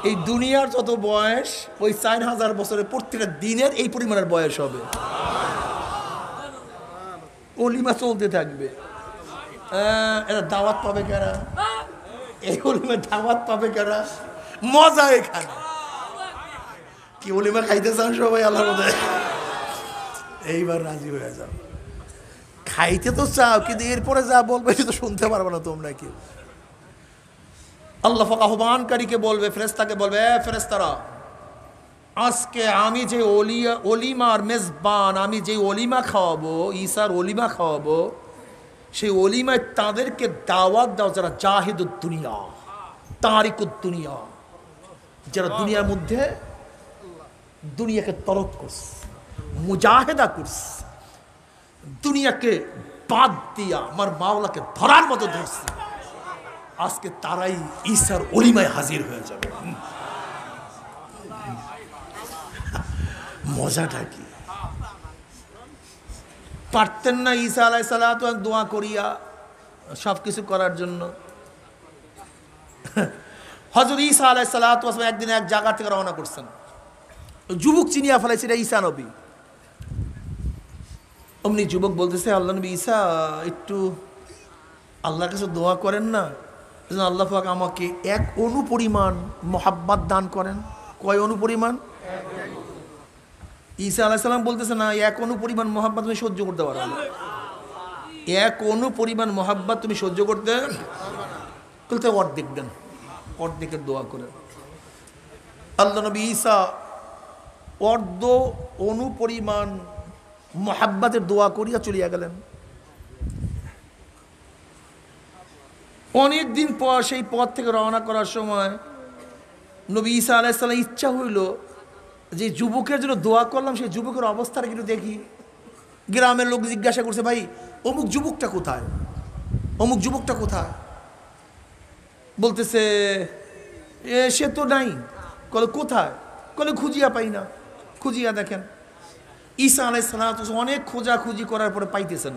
এই দুনিয়ার যত বয়স, ওই 4000 বছরের প্রতিটা দিনের এই পরিমাণের বয়স হবে। অলিমা চলতে থাকবে। এরা দাওয়াত পাবে কারা? এই অলিমা দাওয়াত পাবে কারা? মজা এখানে। কি অলিমা খাইতে চান সবাই? আল্লাহর মধ্যে এইবার রাজি হয়ে যাও। খাইতে তো চাও, কিন্তু এরপরে যা বলবে সেটা শুনতে পারবে না তোমরা কেউ। আল্লাহ পাক আহ্বানকারীকে বলবে, ফেরেশতাকে বলবে, ফেরেশতারা আজকে আমি যে অলিমার মেজবান, আমি যে অলিমা খাওয়াবো, ঈসার অলিমা খাওয়াবো, সেই অলিমায় তাদেরকে দাওয়াত দাও যারা জাহিদুদ দুনিয়া, তারিকুদ দুনিয়া, যারা দুনিয়ার মধ্যে দুনিয়াকে তরক করছে, মুজাহেদা করছে, দুনিয়াকে বাদ দিয়া আমার মাওলাকে ধরার মতো ধরছে। আজকে তারাই ঈসার অলিমায় হাজির হয়ে যাবে। মজাটা কি? পারতেন না ঈসা আলাইহিস সালাতু দোয়া করিয়া সবকিছু করার জন্য? হযরত ঈসা আলাইহিস সালাতু একদিন এক জায়গা থেকে রওনা করছেন, যুবক চিনিয়া ফেলাইছে এটা ঈসা নবী। অমনি যুবক বলতেছে, আল্লাহ নবী ঈসা একটু আল্লাহর কাছে দোয়া করেন না, আল্লাহ পাক আমাকে 1 অণু পরিমাণ মোহাব্বত দান করেন। কয় অণু পরিমাণ? ঈসা আলাইহিস সালাম বলতেছে না 1 অণু পরিমাণ মোহাব্বত তুমি সহ্য করতে পারো না। 1 অণু পরিমাণ মোহাব্বত তুমি সহ্য করতে বলতে অর্ধেক দেন, অর্ধেকের দোয়া করেন। আল্লাহ নবী ঈসা অর্ধ অণু পরিমাণ মোহাব্বতের দোয়া করিয়া চলিয়া গেলেন। অনেক দিন পর সেই পথ থেকে রওনা করার সময় নবী ঈসা আলাইহিস সালাম ইচ্ছা হইল যে যুবকের জন্য দোয়া করলাম সেই যুবকের অবস্থাটা কিন্তু দেখি। গ্রামের লোক জিজ্ঞাসা করছে, ভাই অমুক যুবকটা কোথায়, অমুক যুবকটা কোথায়? বলতেছে সে তো নাই। কলে কোথায়? কলে খুঁজিয়া পাই না। খুঁজিয়া দেখেন ঈসা আলাইহিস সালাম অনেক খোঁজাখুঁজি করার পরে পাইতেছেন।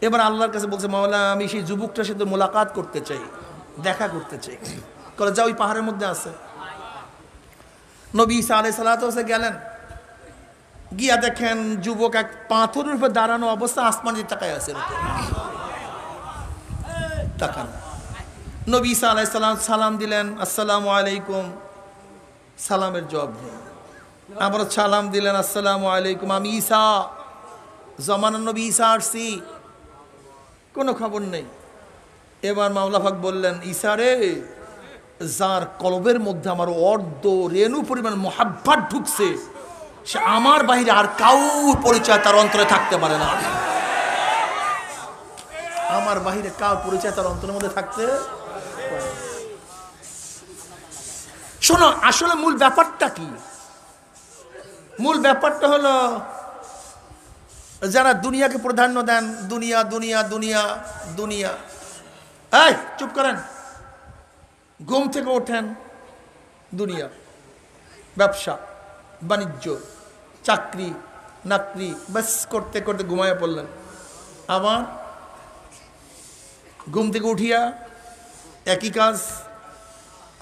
এবার আল্লাহর কাছে বলছে, মাওলা আমি সেই যুবকটার সাথে মোলাকাত করতে চাই, দেখা করতে চাই। কলে যা, ওই পাহাড়ের মধ্যে আছে। নবী ঈসা আলাইহিস সালাম গেলেন, গিয়া দেখেন যুবক এক পাথরের উপর দাঁড়ানো অবস্থা আসমানের তাকায় আছে। তাকান। নবী ঈসা আলাইহিস সালাম সালাম দিলেন, আসসালামু আলাইকুম। সালামের জবাব নেই। আবার সালাম দিলেন, আসসালামু আলাইকুম, আমি ঈসা, জমানার নবী ঈসা আসছি। কোনো খবর নেই। এবার মাওলা পাক বললেন, ঈসা রে, যার কলবের মধ্যে আমার অর্ধ রেণু পরিমাণ মোহাব্বত ঢুকছে, সে আমার বাহিরে আর কাউর পরিচয় তার অন্তরে থাকতে পারে না। আমার বাহিরে কাউর পরিচয় তার অন্তরের মধ্যে থাকতে। শোনো, আসলে মূল ব্যাপারটা কি? মূল ব্যাপারটা হলো যারা দুনিয়াকে প্রাধান্য দেন, দুনিয়া দুনিয়া দুনিয়া দুনিয়া। এই চুপ করেন, ঘুম থেকে ওঠেন, দুনিয়া, ব্যবসা বাণিজ্য, চাকরি নাকরি, বাস করতে করতে ঘুমাইয়া পড়লেন। আবার ঘুম থেকে উঠিয়া একই কাজ,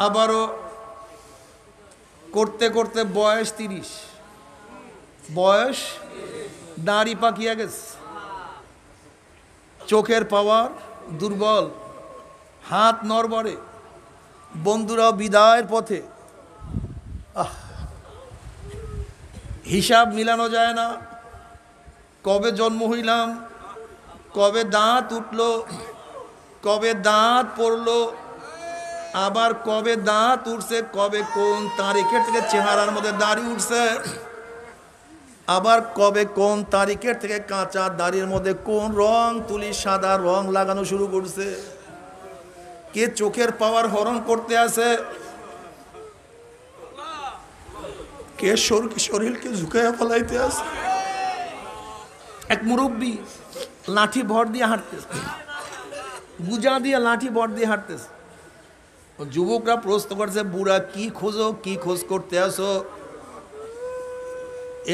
আবারও করতে করতে বয়স 30, বয়স দাড়ি পাকিয়া গেছে। চোখের পাওয়ার দুর্বল, হাত নড়বড়ে, বন্ধুরাও বিদায়ের পথে। হিসাব মিলানো যায় না। কবে জন্ম হইলাম, কবে দাঁত উঠল, কবে দাঁত পড়লো, আবার কবে দাঁত উঠছে, কবে কোন তারিখের থেকে চেহারার মধ্যে দাড়ি উঠছে, আবার কবে কোন তারিখের থেকে কাঁচা দাড়ির মধ্যে কোন রং তুলি সাদা রং লাগানো শুরু করছে, কে চোখের পাওয়ার হরণ করতে আছে, কে শরীরকে ঝুঁকাইয়া ফেলাইতে আছে। এক মুরব্বী লাঠি ভর দিয়ে হাঁটতেছে, গুজা দিয়ে লাঠি ভর দিয়ে হাঁটতেছে। যুবকরা প্রশ্ন করছে, বুড়া কি খোঁজো, কি খোঁজ করতে আসো?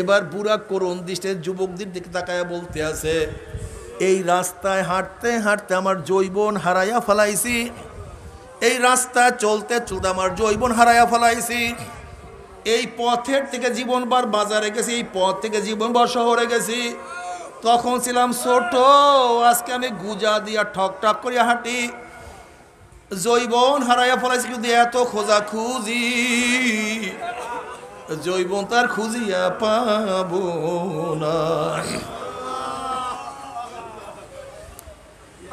এবার বুড়া করুণ দৃষ্টিতে যুবকদের দিকে তাকায় বলতে আছে, এই রাস্তায় হাঁটতে হাঁটতে আমার যৌবন হারাইয়া ফেলাইছি, এই রাস্তায় চলতে চলতে আমার যৌবন হারাইয়া ফেলাইছি, এই পথের থেকে জীবনবার বাজারে গেছি, এই পথ থেকে জীবনবার শহরে গেছি, তখন ছিলাম ছোট, আজকে আমি গুজা দিয়া ঠক ঠক করিয়া হাঁটি, যৌবন হারাইয়া ফেলাইছি, কিন্তু এত খোঁজা খুঁজি যৌবন তার খুঁজিয়া পাবো না।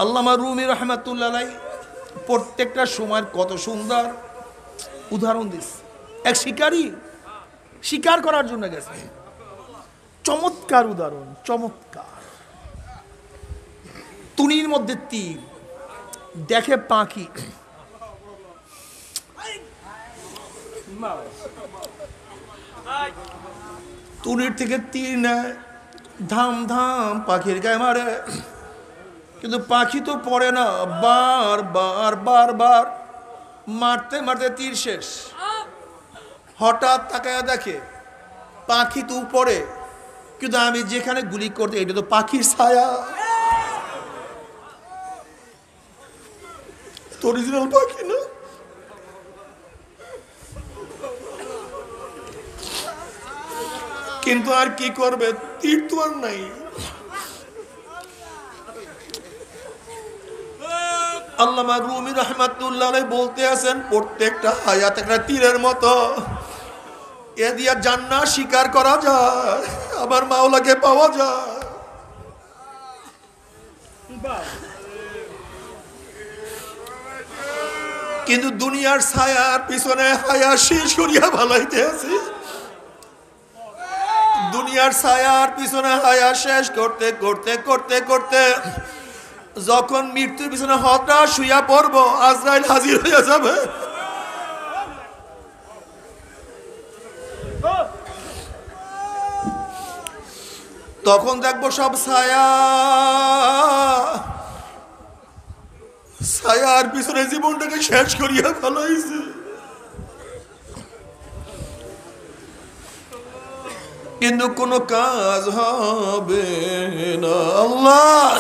আল্লামা রুমি রহমাতুল্লাহ আলাইহি প্রত্যেকটা সময়ের কত সুন্দর উদাহরণ দিস। এক শিকারী শিকার করার জন্য গেছে, চমৎকার উদাহরণ, চমৎকার। তুনির মধ্যে তীর, দেখে পাখি, তুনির থেকে তীর নেয়, ধাম ধাম পাখির গায়ে মারে, কিন্তু পাখি তো পড়ে না, বার বার বার বার মারতে মারতে তীর শেষ। হঠাৎ তাকায়া দেখে পাখি তো পড়ে, কিন্তু আমি যেখানে গুলি করতে, এটা তো পাখির ছায়া, অরিজিনাল পাখি না। কিন্তু আর কি করবে, তীর তো আর নাই। আল্লামা রুমি রহমাতুল্লাহ আলাইহি বলতে আছেন, প্রত্যেকটা হায়াত একটা তীরের মতো, এ দিয়া জান্নাত শিকার করা যায়, আমার মাওলাকে পাওয়া যায়। কিন্তু দুনিয়ার ছায়ার পিছনে হায়া শেষ করিয়া ভালাইতে আছি, দুনিয়ার ছায়ার পিছনে হায়া শেষ করতে করতে করতে করতে যখন মৃত্যুর পিছনে হঠাৎ শুইয়া পড়ব, আজরাইল হাজির হইয়া যাবে। তখন দেখবো সব ছায়া, ছায়ার পিছনে জীবনটাকে শেষ করিয়া ফেলাইছে। কিন্তু কোনো কাজ হবে না। আল্লাহ,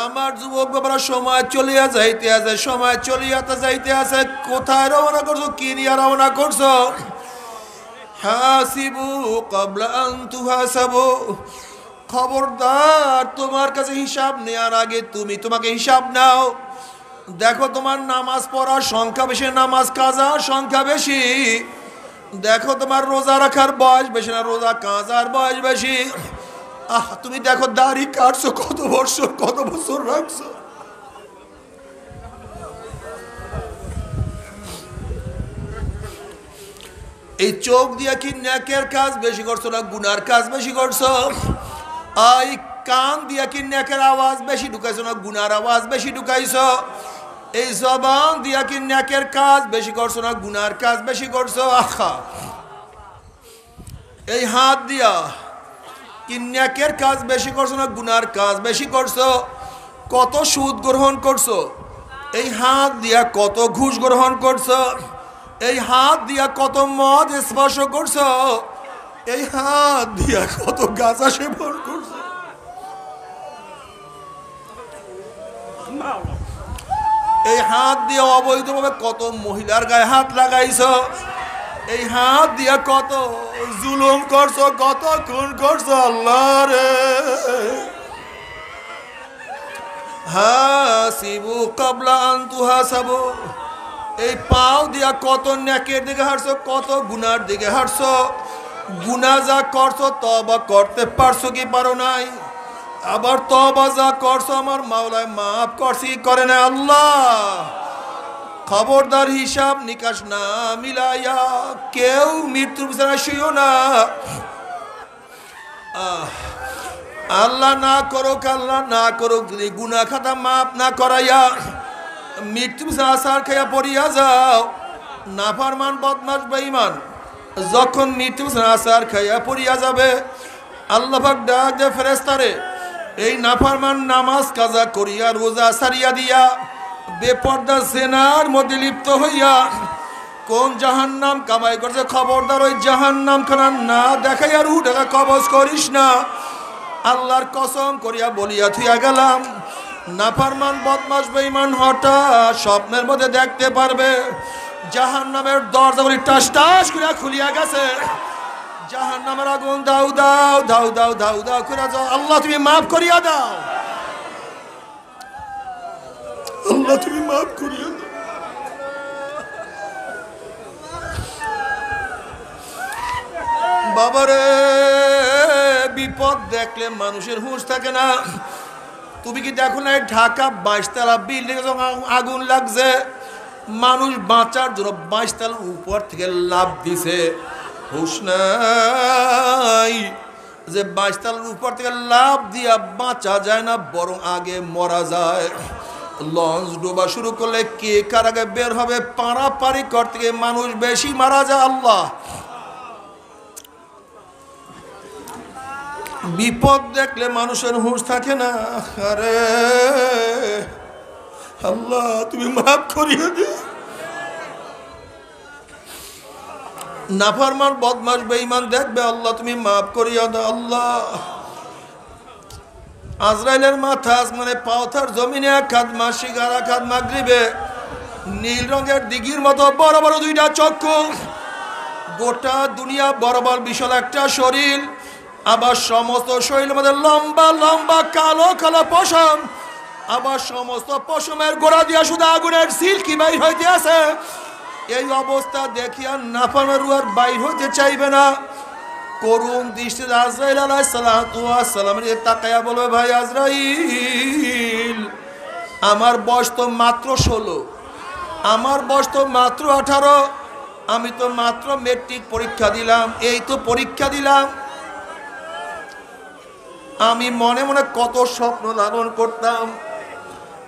আমার যুবক বাবারা সময় চলিয়া যাইতে আছে, সময় চলিয়া যাইতে আছে। কোথায় রওনা করছো, কি নিয়ে রওনা করছো? হাসিবু ক্বাবলা আন তুহাসাবু, খবরদার তোমার কাছে হিসাব নেওয়ার আগে তোমাকে হিসাব নাও। দেখো তোমার নামাজ পড়ার সংখ্যা বেশি, নামাজ কাজার সংখ্যা বেশি। দেখো তোমার রোজা রাখার বয়স বেশি না রোজা কাজার বয়স বেশি। তুমি দেখো দাড়ি কাটছো কত বছর রাখছো। এই চোখ দিয়া কি নেকের কাজ বেশি করছো না গুনার কাজ বেশি করছো? এই কান দিয়া কি নেকের আওয়াজ বেশি ঢুকাইছো না গুনার আওয়াজ বেশি ঢুকাইছো? এই জবান দিয়া কি নেকের কাজ বেশি করছো না গুনার কাজ বেশি করছো? এই হাত দিয়া কি নেকের কাজ বেশি করছো না গুনার কাজ বেশি করছো? কত সুদ গ্রহণ করছো? এই হাত দিয়া কত ঘুষ গ্রহণ করছো? এই হাত দিয়া কত মদ স্পর্শ করছো? এই হাত দিয়া কত গাঁজা সেবন করছো? এই হাত দিয়ে অবৈধভাবে কত মহিলার গায়ে হাত লাগাইছো? এই হাত দিয়া কত জুলুম করছো, কত খুন করছো? আল্লাহ রে, হাসিবু ক্বাবলা আন তুহাসাবু। এই পাও দিয়া কত নেকের দিকে হাঁটছো, কত গুনার দিকে হাঁটছো। গুনাহ যা করছো তওবা করতে পারছো কি পারো নাই? আবার তওবা যা করছো আমার মাওলায় মাফ করছি করে না আল্লাহ। খবরদার হিসাব নিকাশ না মিলাইয়া কেউ মৃত্যুর বিছানায় শুইও না। আল্লাহ না করুক, আল্লাহ না করুক, গুনাহ খাতা মাফ না করাইয়া মৃত্যু বিছানা আসার খাইয়া পড়িয়া যাও। নাফরমান বদমাশ বেঈমান যখন মৃত্যু বিছানা আসার খাইয়া পড়িয়া যাবে, আল্লাহ পাক ডাক দে ফেরেশতারে, এই নাফরমান নামাজ কাজা করিয়া রোজা সারিয়া দিয়া বেপর্দা জেনার মধ্যে লিপ্ত হইয়া কোন জাহান্নাম কামাই করছে, খবরদার ওই জাহান্নাম খানা না দেখাইয়া রু টাকা কবজ করিস না। আল্লাহর কসম করিয়া বলিয়া থুইয়া গেলাম। নাফরমান বদমাশ বেঈমান হঠাৎ স্বপ্নের মধ্যে দেখতে পারবে জাহান্নামের দরজাগুলি টাস টাস করে খুলিয়া গেছে। জাহান্নামের আগুন দাউ দাউ দাউ দাউ দাউ দাউ করে যাও। আল্লাহ তুমি মাফ করিয়া দাও, আল্লাহ তুমি মাফ করিয়া দাও। বাবারে বিপদ দেখলে মানুষের হুঁশ থাকে না। তুমি কি দেখো না ঢাকা 22 তলা বিল্ডিং আগুন লাগছে, মানুষ বাঁচার জন্য 22 তলার উপর থেকে লাফ দিছে। হুঁশ নাই যে 22 তলার উপর থেকে লাফ দিয়া বাঁচা যায় না, বরং আগে মরা যায়। লঞ্চ ডোবা শুরু করলে কে কার আগে বের হবে, পারাপারি করতে গিয়ে মানুষ বেশি মারা যায়। আল্লাহ বিপদ দেখলে মানুষের হুঁশ থাকে না। আরে আল্লাহ তুমি মাফ করিয়া দিও। নাফরমান বদমাশ বেঈমান দেখবে, আল্লাহ তুমি মাফ করিয়া দাও। আল্লাহ আজরাইলের মাথা আসমানে পাওথার জমিনে এক হাত, মাসিক আর এক হাত মাগরিবে। নীল রঙের দিঘির মতো বড় বড় দুইটা চক্ষু, গোটা দুনিয়া বরাবর বিশাল একটা শরীর, আবার সমস্ত শরীরের মধ্যে লম্বা লম্বা কালো কালো পশম, আবার সমস্ত পশমের গোড়া দিয়া শুধু আগুনের সিল্কি বাইর হইতে আছে। এই অবস্থা দেখিয়া নাফরমান রূহ আর বাইর হইতে চাইবে না। করুণ দৃষ্টিতে আজরাইল আলাইহিস সালামের দিকে তাকায়া বলবে, ভাই আজরাইল, আমার বয়স তো মাত্র 16, আমার বয়স তো মাত্র 18, আমি তো মাত্র মেট্রিক পরীক্ষা দিলাম, এই তো পরীক্ষা দিলাম। আমি মনে মনে কত স্বপ্ন লালন করতাম,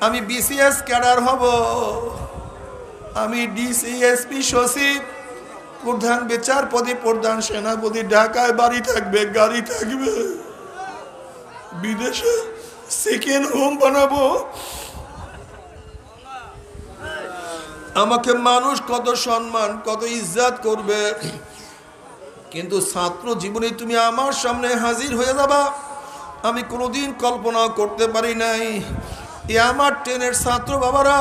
আমি বিসিএস ক্যাডার হব, আমি ডিসিএসপি সচিব, প্রধান বিচারপতি, প্রধান সেনাপতি, ঢাকায় বাড়ি থাকবে, গাড়ি থাকবে, বিদেশে সেকেন্ড হোম বানাবো, আমাকে মানুষ কত সম্মান কত ইজ্জত করবে। কিন্তু ছাত্র জীবনে তুমি আমার সামনে হাজির হয়ে যাবা, আমি কোনোদিন কল্পনা করতে পারি নাই। এ আমার 10-এর ছাত্র বাবারা,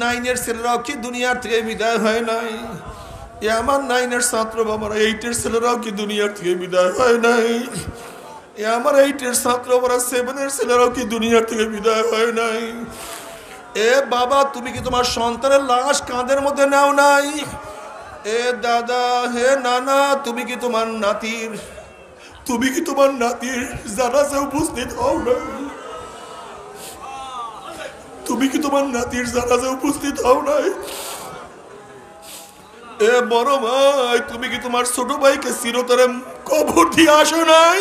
9-এর ছেলেরাও কি দুনিয়ার থেকে বিদায় হয় নাই? এ আমার 9-এর ছাত্র বাবারা, 8-এর ছেলেরাও কি দুনিয়ার থেকে বিদায় হয় নাই? এ আমার 8-এর ছাত্র বাবারা, 7-এর ছেলেরাও কি দুনিয়ার থেকে বিদায় হয় নাই? এ বাবা, তুমি কি তোমার সন্তানের লাশ কাঁধের মধ্যে নাও নাই? এ দাদা, হে নানা, তুমি কি তোমার নাতির জানাজা উপস্থিত হও নাই? তুমি কি তোমার নাতির জানাজা উপস্থিত হও নাই? এ বড় ভাই, তুমি কি তোমার ছোট ভাইকে চিরতরে কবর দিয়ে আসো নাই?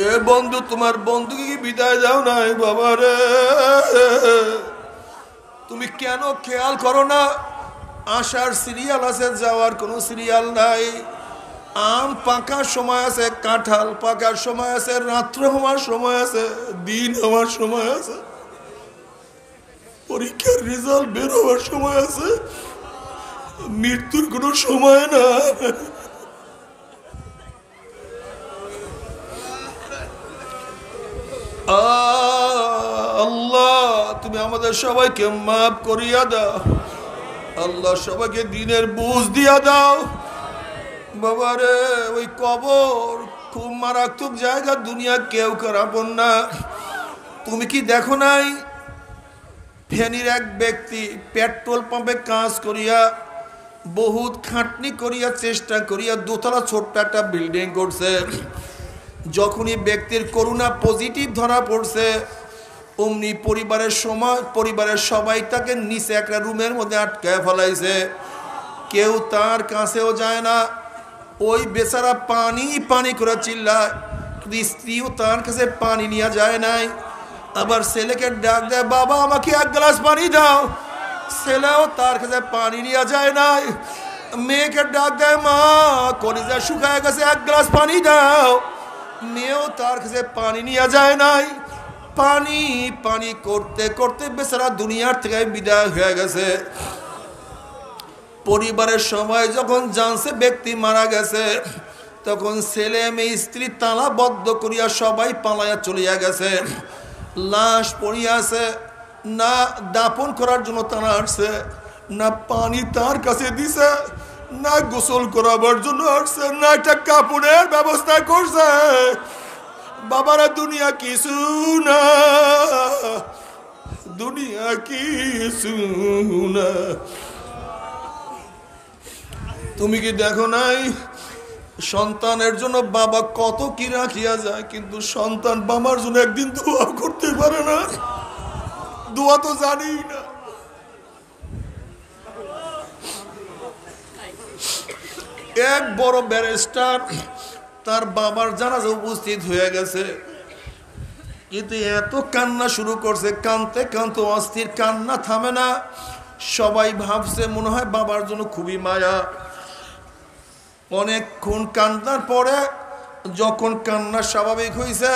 এ বন্ধু, তোমার বন্ধুকে কি বিদায় দাও নাই? বাবা রে, তুমি কেন খেয়াল করো না? আসার সিরিয়াল আছে, যাওয়ার কোনো সিরিয়াল নাই। আম পাকার সময় আছে, কাঁঠাল পাকার সময় আছে, রাত্র হওয়ার সময় আছে, দিন হওয়ার সময় আছে, পরীক্ষার রেজাল্ট বের হওয়ার সময় আছে, মৃত্যুর কোনো সময় না। আল্লাহ তুমি আমাদের সবাইকে মাফ করিয়া দাও। আল্লাহ সবাইকে দিনের বুঝ দিয়া দাও। বাবারে, ওই কবর খুব মারাত্মক জায়গা, দুনিয়া কেউ খারাপন না। তুমি কি দেখো নাই ফেনীর এক ব্যক্তি পেট্রোল পাম্পে কাজ করিয়া বহুত খাটনি করিয়া চেষ্টা করিয়া দোতলা ছোট্ট একটা বিল্ডিং করছে। যখনই ব্যক্তির করোনা পজিটিভ ধরা পড়ছে অমনি পরিবারের সবাই তাকে নিচে একটা রুমের মধ্যে আটকায় ফেলাইছে। কেউ তার কাছেও যায় না। ওই বেচারা পানি পানি করে চিল্লায়, স্ত্রীও তার কাছে পানি নিয়ে যায় নাই। আবার ছেলেকে ডাক দেয়, বাবা আমাকে এক গ্লাস পানি দাও, ছেলেও তার কাছে পানি নিয়ে যায় নাই। মেয়েকে ডাক দেয়, মা কলিজা শুকায় গেছে, এক গ্লাস পানি দাও, মেয়েও তার কাছে পানি নিয়ে যায় নাই। পানি পানি করতে করতে বেচারা দুনিয়ার থেকে বিদায় হয়ে গেছে। পরিবারের সবাই যখন জানছে ব্যক্তি মারা গেছে তখন ছেলে মেয়ে স্ত্রী তালাবদ্ধ করিয়া সবাই পালাইয়া চলিয়া গেছে। লাশ পড়িয়া আছে, না দাফন করার জন্য তারা আসছে, না পানি তার কাছে দিছে, না গোসল করাবার জন্য আসছে, না একটা কাপড়ের ব্যবস্থা করছে। বাবারা দুনিয়া কিছু না, দুনিয়া কিছু না। তুমি কি দেখো নাই সন্তানের জন্য বাবা কত কি রাখিয়া যায়, কিন্তু সন্তান বাবার জন্য একদিন দোয়া করতে পারে না। দোয়া তো জানি না। এক বড় ব্যারিস্টার তার বাবার জানাজা উপস্থিত হয়ে গেছে, কিন্তু এত কান্না শুরু করছে, কানতে কানতে অস্থির, কান্না থামে না। সবাই ভাবছে মনে হয় বাবার জন্য খুবই মায়া। অনেকক্ষণ কান্নার পরে যখন কান্না স্বাভাবিক হয়েছে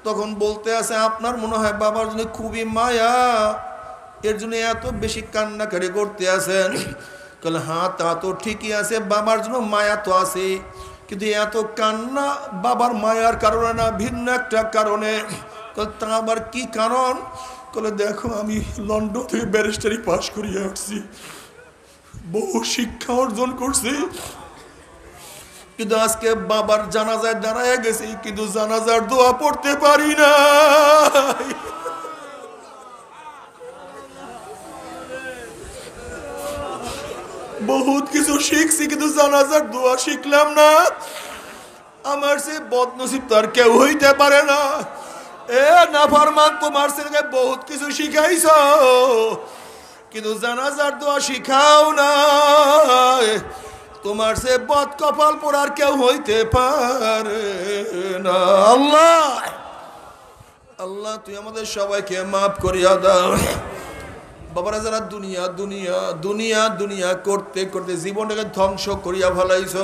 তখন বলতে আছে, আপনার মনে হয় বাবার জন্য খুবই মায়া, এর জন্য এত বেশি কান্নাকারি করতে আছেন। বলে হ্যাঁ তা তো ঠিকই আছে, বাবার জন্য মায়া তো আছে, কিন্তু এত কান্না বাবার মায়ার কারণে না, ভিন্ন একটা কারণে। তা আবার কি কারণ? বলে দেখো আমি লন্ডন থেকে ব্যারিস্টারি পাশ করিয়ে আসছি, বহু শিক্ষা অর্জন করছি, কিন্তু আজকে বাবার জানাজায় দাঁড়ায় গেছি, কিন্তু জানাজার দোয়া পড়তে পারি না। বহুত কিছু শিখছি কিন্তু জানাজার দোয়া শিখলাম না। আমার সে বদনসিব তার কেউ হইতে পারে না। এ নাফরমান, তোমার ছেলেকে বহুত কিছু শিখাইছ কিন্তু জানাজার দোয়া শিখাও না। তোমার সে বদ কপাল পড়ার কেউ হইতে পারে না। আল্লাহ আল্লাহ তুই আমাদের সবাইকে মাফ করিয়া দাও। বাবারা যারা দুনিয়া দুনিয়া দুনিয়া দুনিয়া করতে করতে জীবনটাকে ধ্বংস করিয়া ফেলাইছ,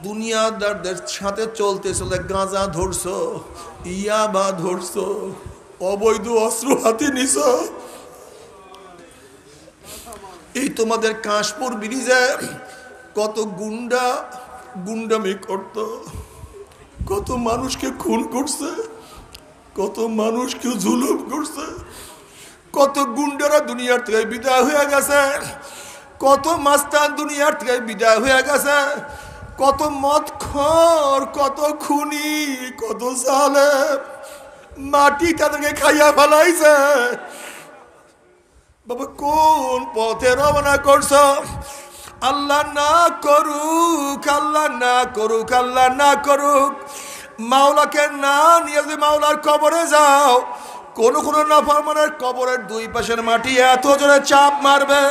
দুনিয়াদারদের সাথে চলতে চলতে গাঁজা ধরছো, ইয়াবা ধরছো, অবৈধ অস্ত্র হাতে নিছ। এই তোমাদের কাশপুর ব্রিজে কত গুন্ডামি করত, কত মানুষকে খুন করছে, কত মানুষকে জুলুম করছে, কত গুন্ডারা দুনিয়ার থেকে বিদায় হয়ে গেছে, কত মাস্তান দুনিয়ার থেকে বিদায় হয়ে গেছে, কত মদখোর, কত খুনি, কত জালেম মাটি তাদেরকে খাইয়া ফেলাইছে। বাবা কোন পথে রওনা করছো? আল্লাহ না করুক, আল্লাহ না করুক, আল্লাহ না করুক, মাওলাকে না নিয়ে যদি মাওলার কবরে যাও, কোন কোন নাফরমানের কবরের দুই পাশের মাটি এত জোরে চাপ মারবে,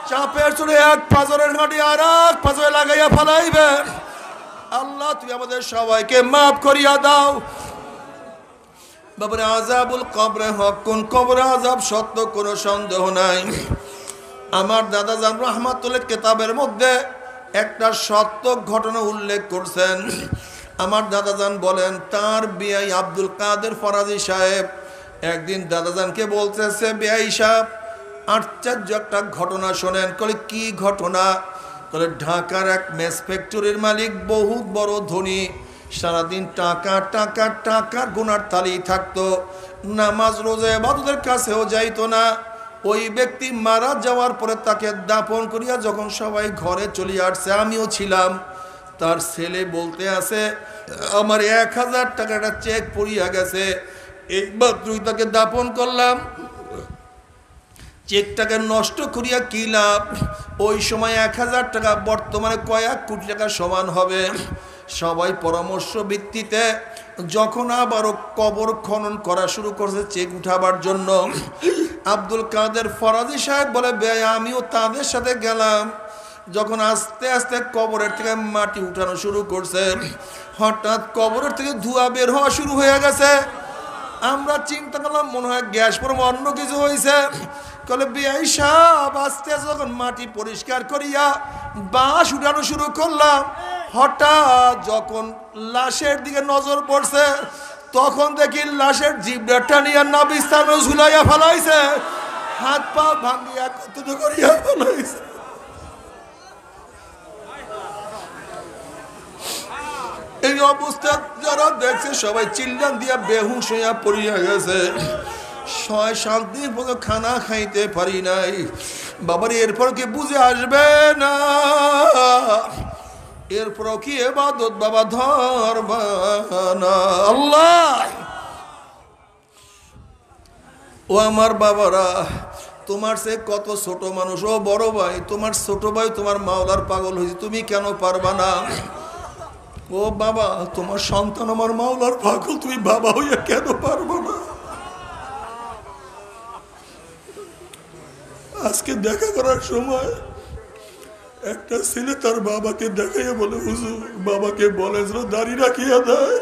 চাপের চলে এক পাজরের মাটি আর এক পাজরে লাগাইয়া ফেলাইবে। আল্লাহ তুমি আমাদের সবাইকে মাফ করিয়া দাও। বাবারে আযাবুল কবরে হক, কোন কবরে আযাব সত্য কোনো সন্দেহ নাই। আমার দাদা জান রহমাতুল্লাহ কিতাবের মধ্যে একটা সত্য ঘটনা উল্লেখ করছেন। আমার দাদা জান বলেন তার বিয়াই আব্দুল কাদের ফরাজি সাহেব একদিন দাদাজানকে বলতেছে, বিয়াই সাহেব আশ্চর্য একটা ঘটনা শোনেন। কলে কি ঘটনা? কলে ঢাকার এক মেস ফ্যাক্টরির মালিক, বহুত বড় ধনী, সারাদিন টাকা টাকা টাকা গুনার তালি থাকতো, নামাজ রোজা ইবাদতের কাছেও যাইতো না। ওই ব্যক্তি মারা যাওয়ার পরে তাকে দাফন করিয়া যখন সবাই ঘরে চলে আসছে, আমিও ছিলাম, তার ছেলে বলতে আছে, আমার 1000 টাকাটা চেক পড়িয়া গেছে, এইমাত্রই তাকে দাপন করলাম, চেকটাকে নষ্ট করিয়া কি লাভ? ওই সময় 1000 টাকা বর্তমানে কয়েক কোটি টাকা সমান হবে। সবাই পরামর্শ ভিত্তিতে যখন আবারও কবর খনন করা শুরু করছে চেক উঠাবার জন্য, আব্দুল কাদের ফরাজি সাহেব বলে, ভাই আমিও তাদের সাথে গেলাম। যখন আস্তে আস্তে কবরের থেকে মাটি উঠানো শুরু করছে, হঠাৎ কবরের থেকে ধোঁয়া বের হওয়া শুরু হয়ে গেছে। আমরা চিন্তা করলাম মনে হয় গ্যাস পরম অন্য কিছু হয়েছে। কলে বিআই সাহেব আস্তে আস্তে যখন মাটি পরিষ্কার করিয়া বাঁশ উঠানো শুরু করলাম, হঠাৎ যখন লাশের দিকে নজর পড়ছে, তখন দেখি লাশের জিভটা টানিয়া নাভি স্থানে ঝুলাইয়া ফেলাইছে, হাত পা ভাঙিয়া কত করিয়া ফেলাইছে। এই অবস্থা যারা দেখছে সবাই চিল্লান দিয়া বেহুশ হইয়া পড়িয়া গেছে। 6-7 দিন পর্যন্ত খানা খাইতে পারি নাই। বাবার এরপর কি বুঝে আসবে না? এরপর কি ইবাদত বাবা ধরবা না? আল্লাহ ও আমার বাবারা, তোমার সে কত ছোট মানুষ, ও বড় ভাই, তোমার ছোট ভাই তোমার মাওলার পাগল হয়েছে, তুমি কেন পারবা না? ও বাবা, তোমার সন্তান আমার মাওলার পাগল, তুমি বাবা হইয়া কেন পারবো না? আজকে দেখা করার সময় একটা ছেলে তার বাবাকে দেখাইয়া বলে, হুজুর বাবাকে বলে দাড়ি রাখিয়া দেয়।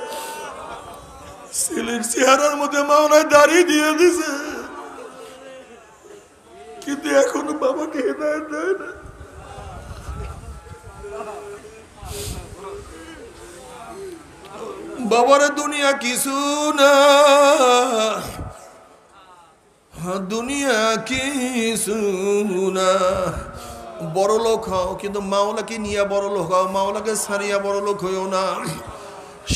ছেলের চেহারার মধ্যে মাওলায় দাড়ি দিয়ে দিছে, কিন্তু এখনো বাবাকে হেদায়েত দেয় না। বাবারে দুনিয়া কিছু না, দুনিয়া কিছু না। বড় লোক হও কিন্তু মাওলাকে নিয়ে বড় লোক হও, মাওলাকে ছাড়িয়া বড় লোক হইও না।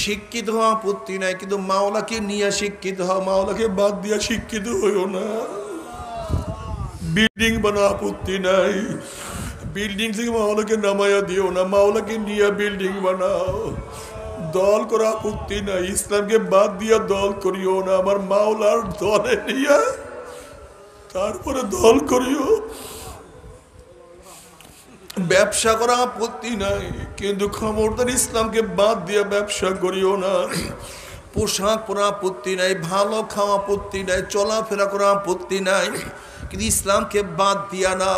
শিক্ষিত হওয়া আপত্তি নাই, কিন্তু মাওলাকে নিয়ে শিক্ষিত হও, মাওলাকে বাদ দিয়া শিক্ষিত হইও না। বিল্ডিং বানা আপত্তি নাই, বিল্ডিং থেকে মাওলাকে নামাইয়া দিও না, মাওলাকে নিয়ে বিল্ডিং বানাও। দল করা আপত্তি নাই, ইসলামকে বাদ দিয়া দল করিও না, আমার মাওলার দলে নিয়া তারপরে দল করিও। ব্যবসা করা আপত্তি নাই, কিন্তু খবরদার ইসলামকে বাদ দিয়া ব্যবসা করিও না। পোশাক পরা আপত্তি নাই, ভালো খাওয়া আপত্তি নাই, চলাফেরা করা আপত্তি নাই, কিন্তু ইসলামকে বাদ দিয়া না,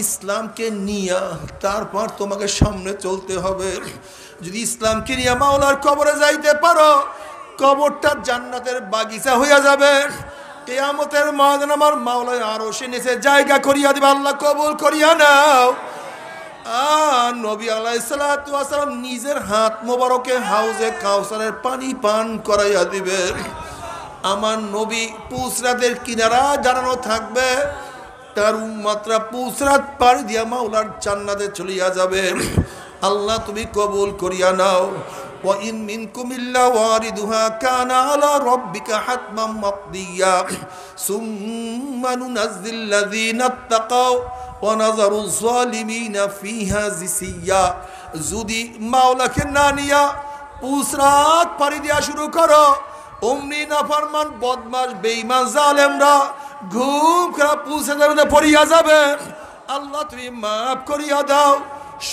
ইসলামকে নিয়া তারপর তোমাকে সামনে চলতে হবে। যদি ইসলামকে নিয়ে মাওলার কবরে যাইতে পারো, কবরটা জান্নাতের বাগিচা হইয়া যাবে। কিয়ামতের ময়দানে আমার মাওলায় আরশের নিচে জায়গা করিয়া দিবে। আল্লাহ কবুল করিয়া নাও। নবী আলাইহিস সালাতু ওয়াস সালাম নিজের হাত মোবারকে হাউজে কাউসারের পানি পান করাইয়া দিবে। আমার নবী পুসরাতের কিনারা দাঁড়ানো থাকবে, তার উম্মতরা পুসরাত পাড়ি দিয়া মাওলার জান্নাতে চলিয়া যাবে। আল্লাহ তুমি কবুল করিয়া নাও। ওয়া ইন মিনকুম ইল্লা ওয়ারিদুহা কানা আলা রাব্বিকা হাতমান মাকদিয়া সুম্মা নুনাজ্জিল লাযিনা তাকাও ওয়া নাযারুজ জালিমিনা ফিহা জিসিয়া। যদি মাওলাকে না নিয়া পুসরাত পাড়ি দিয়া শুরু করো, অমনি নাফরমান বদমাশ বেঈমান জালেমরা ঘুম খারাপ পুসরাতে পড়িয়া যাবে। আল্লাহ তুমি মাফ করিয়া দাও।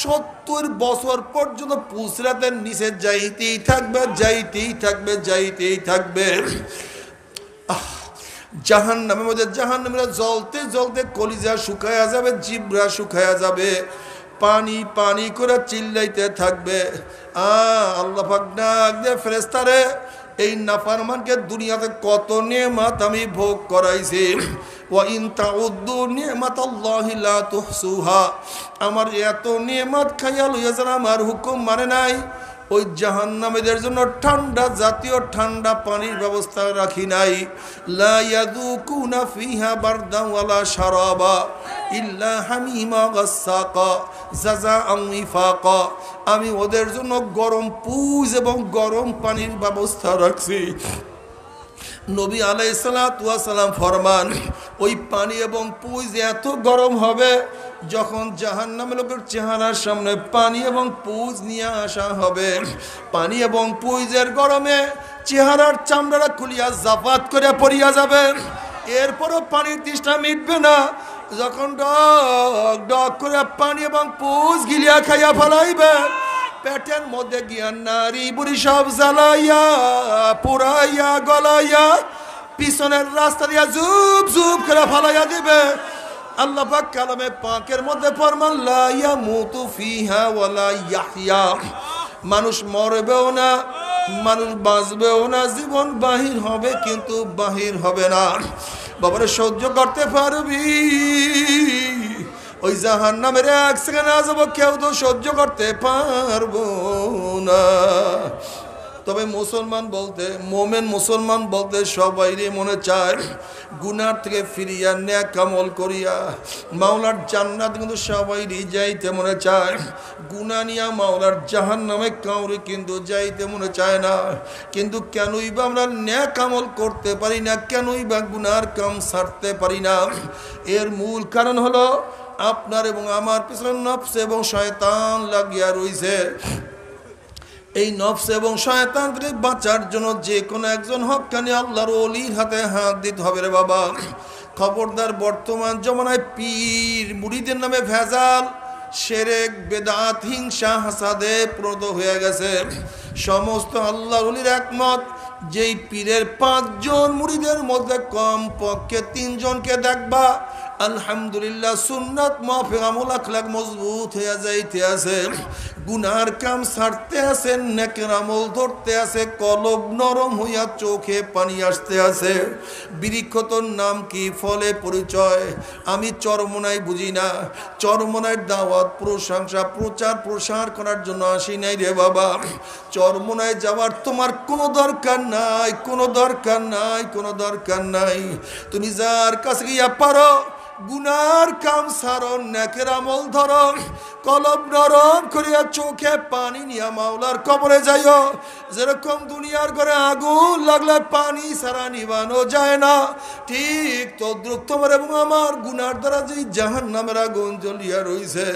70 বছর পর্যন্ত পুসরাতের নিচে যাইতেই থাকবে, যাইতেই থাকবে, যাইতেই থাকবে। জাহান্নামের মধ্যে জাহান্নামীরা জ্বলতে জ্বলতে কলিজা শুকায়া যাবে, জিহ্বা শুকায়া যাবে, পানি পানি করে চিল্লাইতে থাকবে। আল্লাহ পাক ডাক দিয়ে ফেরেশতারে, এই নাফরমানকে দুনিয়াতে কত নেয়ামত আমি ভোগ করাইছি। ওয়া ইন তাউদ্দু নি'মাতাল্লাহি লা তুহসুহা। আমার এত নেয়ামত খাইয়া লইয়া যারা আমার হুকুম মানে নাই, ওই জাহান্নামীদের জন্য ঠান্ডা জাতীয় ঠান্ডা পানির ব্যবস্থা রাখি নাই। লা ইয়াযুকুনা ফিহা বারদান ওয়ালা শারাবা ইল্লা হামিমা গাসসাকা জাযাআন ওয়াফাকা। আমি ওদের জন্য গরম পুজ এবং গরম পানির ব্যবস্থা রাখছি। নবী আলাইহিস সালাতু ওয়াস সালাম ফরমান, ওই পানি এবং পুজ এত গরম হবে, যখন জাহান্নামের লোকের চেহারার সামনে পানি এবং পুঁজ নিয়ে আসা হবে, পানি এবং পুঁজের গরমে চেহারার চামড়াটা খুলিয়া জাফাত করে পড়িয়া যাবে, এরপরও পানির তৃষ্ণা মিটবে না। যখন ডক ডক করে পানি এবং পুঁজ গিলিয়া খাইয়া ফেলাইবে, পেটের মধ্যে গিয়া নারী বুড়ি সব জ্বালাইয়া পুরাইয়া গলাইয়া পিছনের রাস্তা দিয়া জুব জুব করে ফেলাইয়া দিবে। আল্লাহ পাক কালামে পাকের মধ্যে ফরমান লা ইয়ামুতু ফিহা ওয়ালা ইয়াহইয়া, মানুষ মরবেও না, মানুষ বাঁচবেও না, জীবন বাহির হবে কিন্তু বাহির হবে না। বাবারে সহ্য করতে পারবি? ওই জাহান্নামের এক সেকেন্ড আসব, কেউ তো সহ্য করতে পারবো না। তবে মুসলমান বলতে, মোমেন মুসলমান বলতে সবাইরই মনে চায় গুনার থেকে ফিরিয়া নেক আমল করিয়া মাওলার জান্নাত কিন্তু সবাইরই যাইতে মনে চায়। গুনাহ নিয়া মাওলার জাহান্নামে কাউরে কিন্তু যাইতে মনে চায় না। কিন্তু কেনই বা আমরা নেক আমল করতে পারি না, কেনই বা গুনার কাম ছাড়তে পারি না? এর মূল কারণ হলো আপনার এবং আমার পিছনে নফস এবং শয়তান লাগিয়া রইছে। এই নফস এবং শয়তান থেকে বাঁচার জন্য যে কোনো একজন হক্কানি আল্লাহর ওলির হাতে হাত দিতে হবে রে বাবা। খবরদার, বর্তমান জমানায় পীর মুরিদের নামে ভেজাল, শিরক, বেদাত, হিংসা, হাসাদে প্রদ হয়ে গেছে। সমস্ত আল্লাহর ওলির একমত, যেই পীরের 5 জন মুরিদের মধ্যে কম পক্ষে 3 জনকে দেখবা আলহামদুলিল্লাহ সুন্নাত মাফিক আমল আখলাক মজবুত হয়ে যাইতে আছে, গুনার কাম ছাড়তে আছে, নেকের আমল ধরতে আছে, কলব নরম হইয়া চোখে পানি আসতে আছে। বৃক্ষ তোর নাম কি, ফলে পরিচয়? আমি চরমোনাই বুঝি না, চরমোনাই দাওয়াত প্রশংসা প্রচার প্রসার করার জন্য আসি নাই রে বাবা। চরমোনায় যাওয়ার তোমার কোনো দরকার নাই, কোনো দরকার নাই, কোনো দরকার নাই। তুমি যার কাছে গিয়া পারো গুনার কাম সারো, নেকের আমল ধরো, কলব নরম করিয়া চোখে পানি নিয়া মাওলার কবরে যাইও। যেরকম দুনিয়ার ঘরে আগুন লাগলে পানি ছাড়া নিবানো যায় না, ঠিক তদ্রুপ তোমার এবং আমার গুনার দ্বারা যেই জাহান্নামের আগুন জ্বলিয়া রইছে,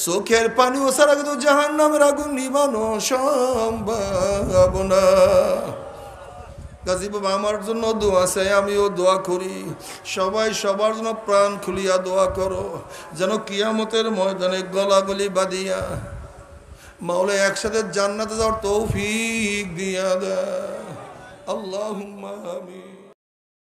চোখের পানিও ছাড়া কিন্তু জাহান্নামের আগুন নিবানো সম্ভব না। গাজী বাবা আমার জন্য দোয়া চাই, আমিও দোয়া করি। সবাই সবার জন্য প্রাণ খুলিয়া দোয়া করো, যেন কিয়ামতের ময়দানে গলাগলি বাঁধিয়া মাওলা একসাথে জান্নাতে যাওয়ার তৌফিক দিয়া দেয়। আল্লাহুম্মা আমিন।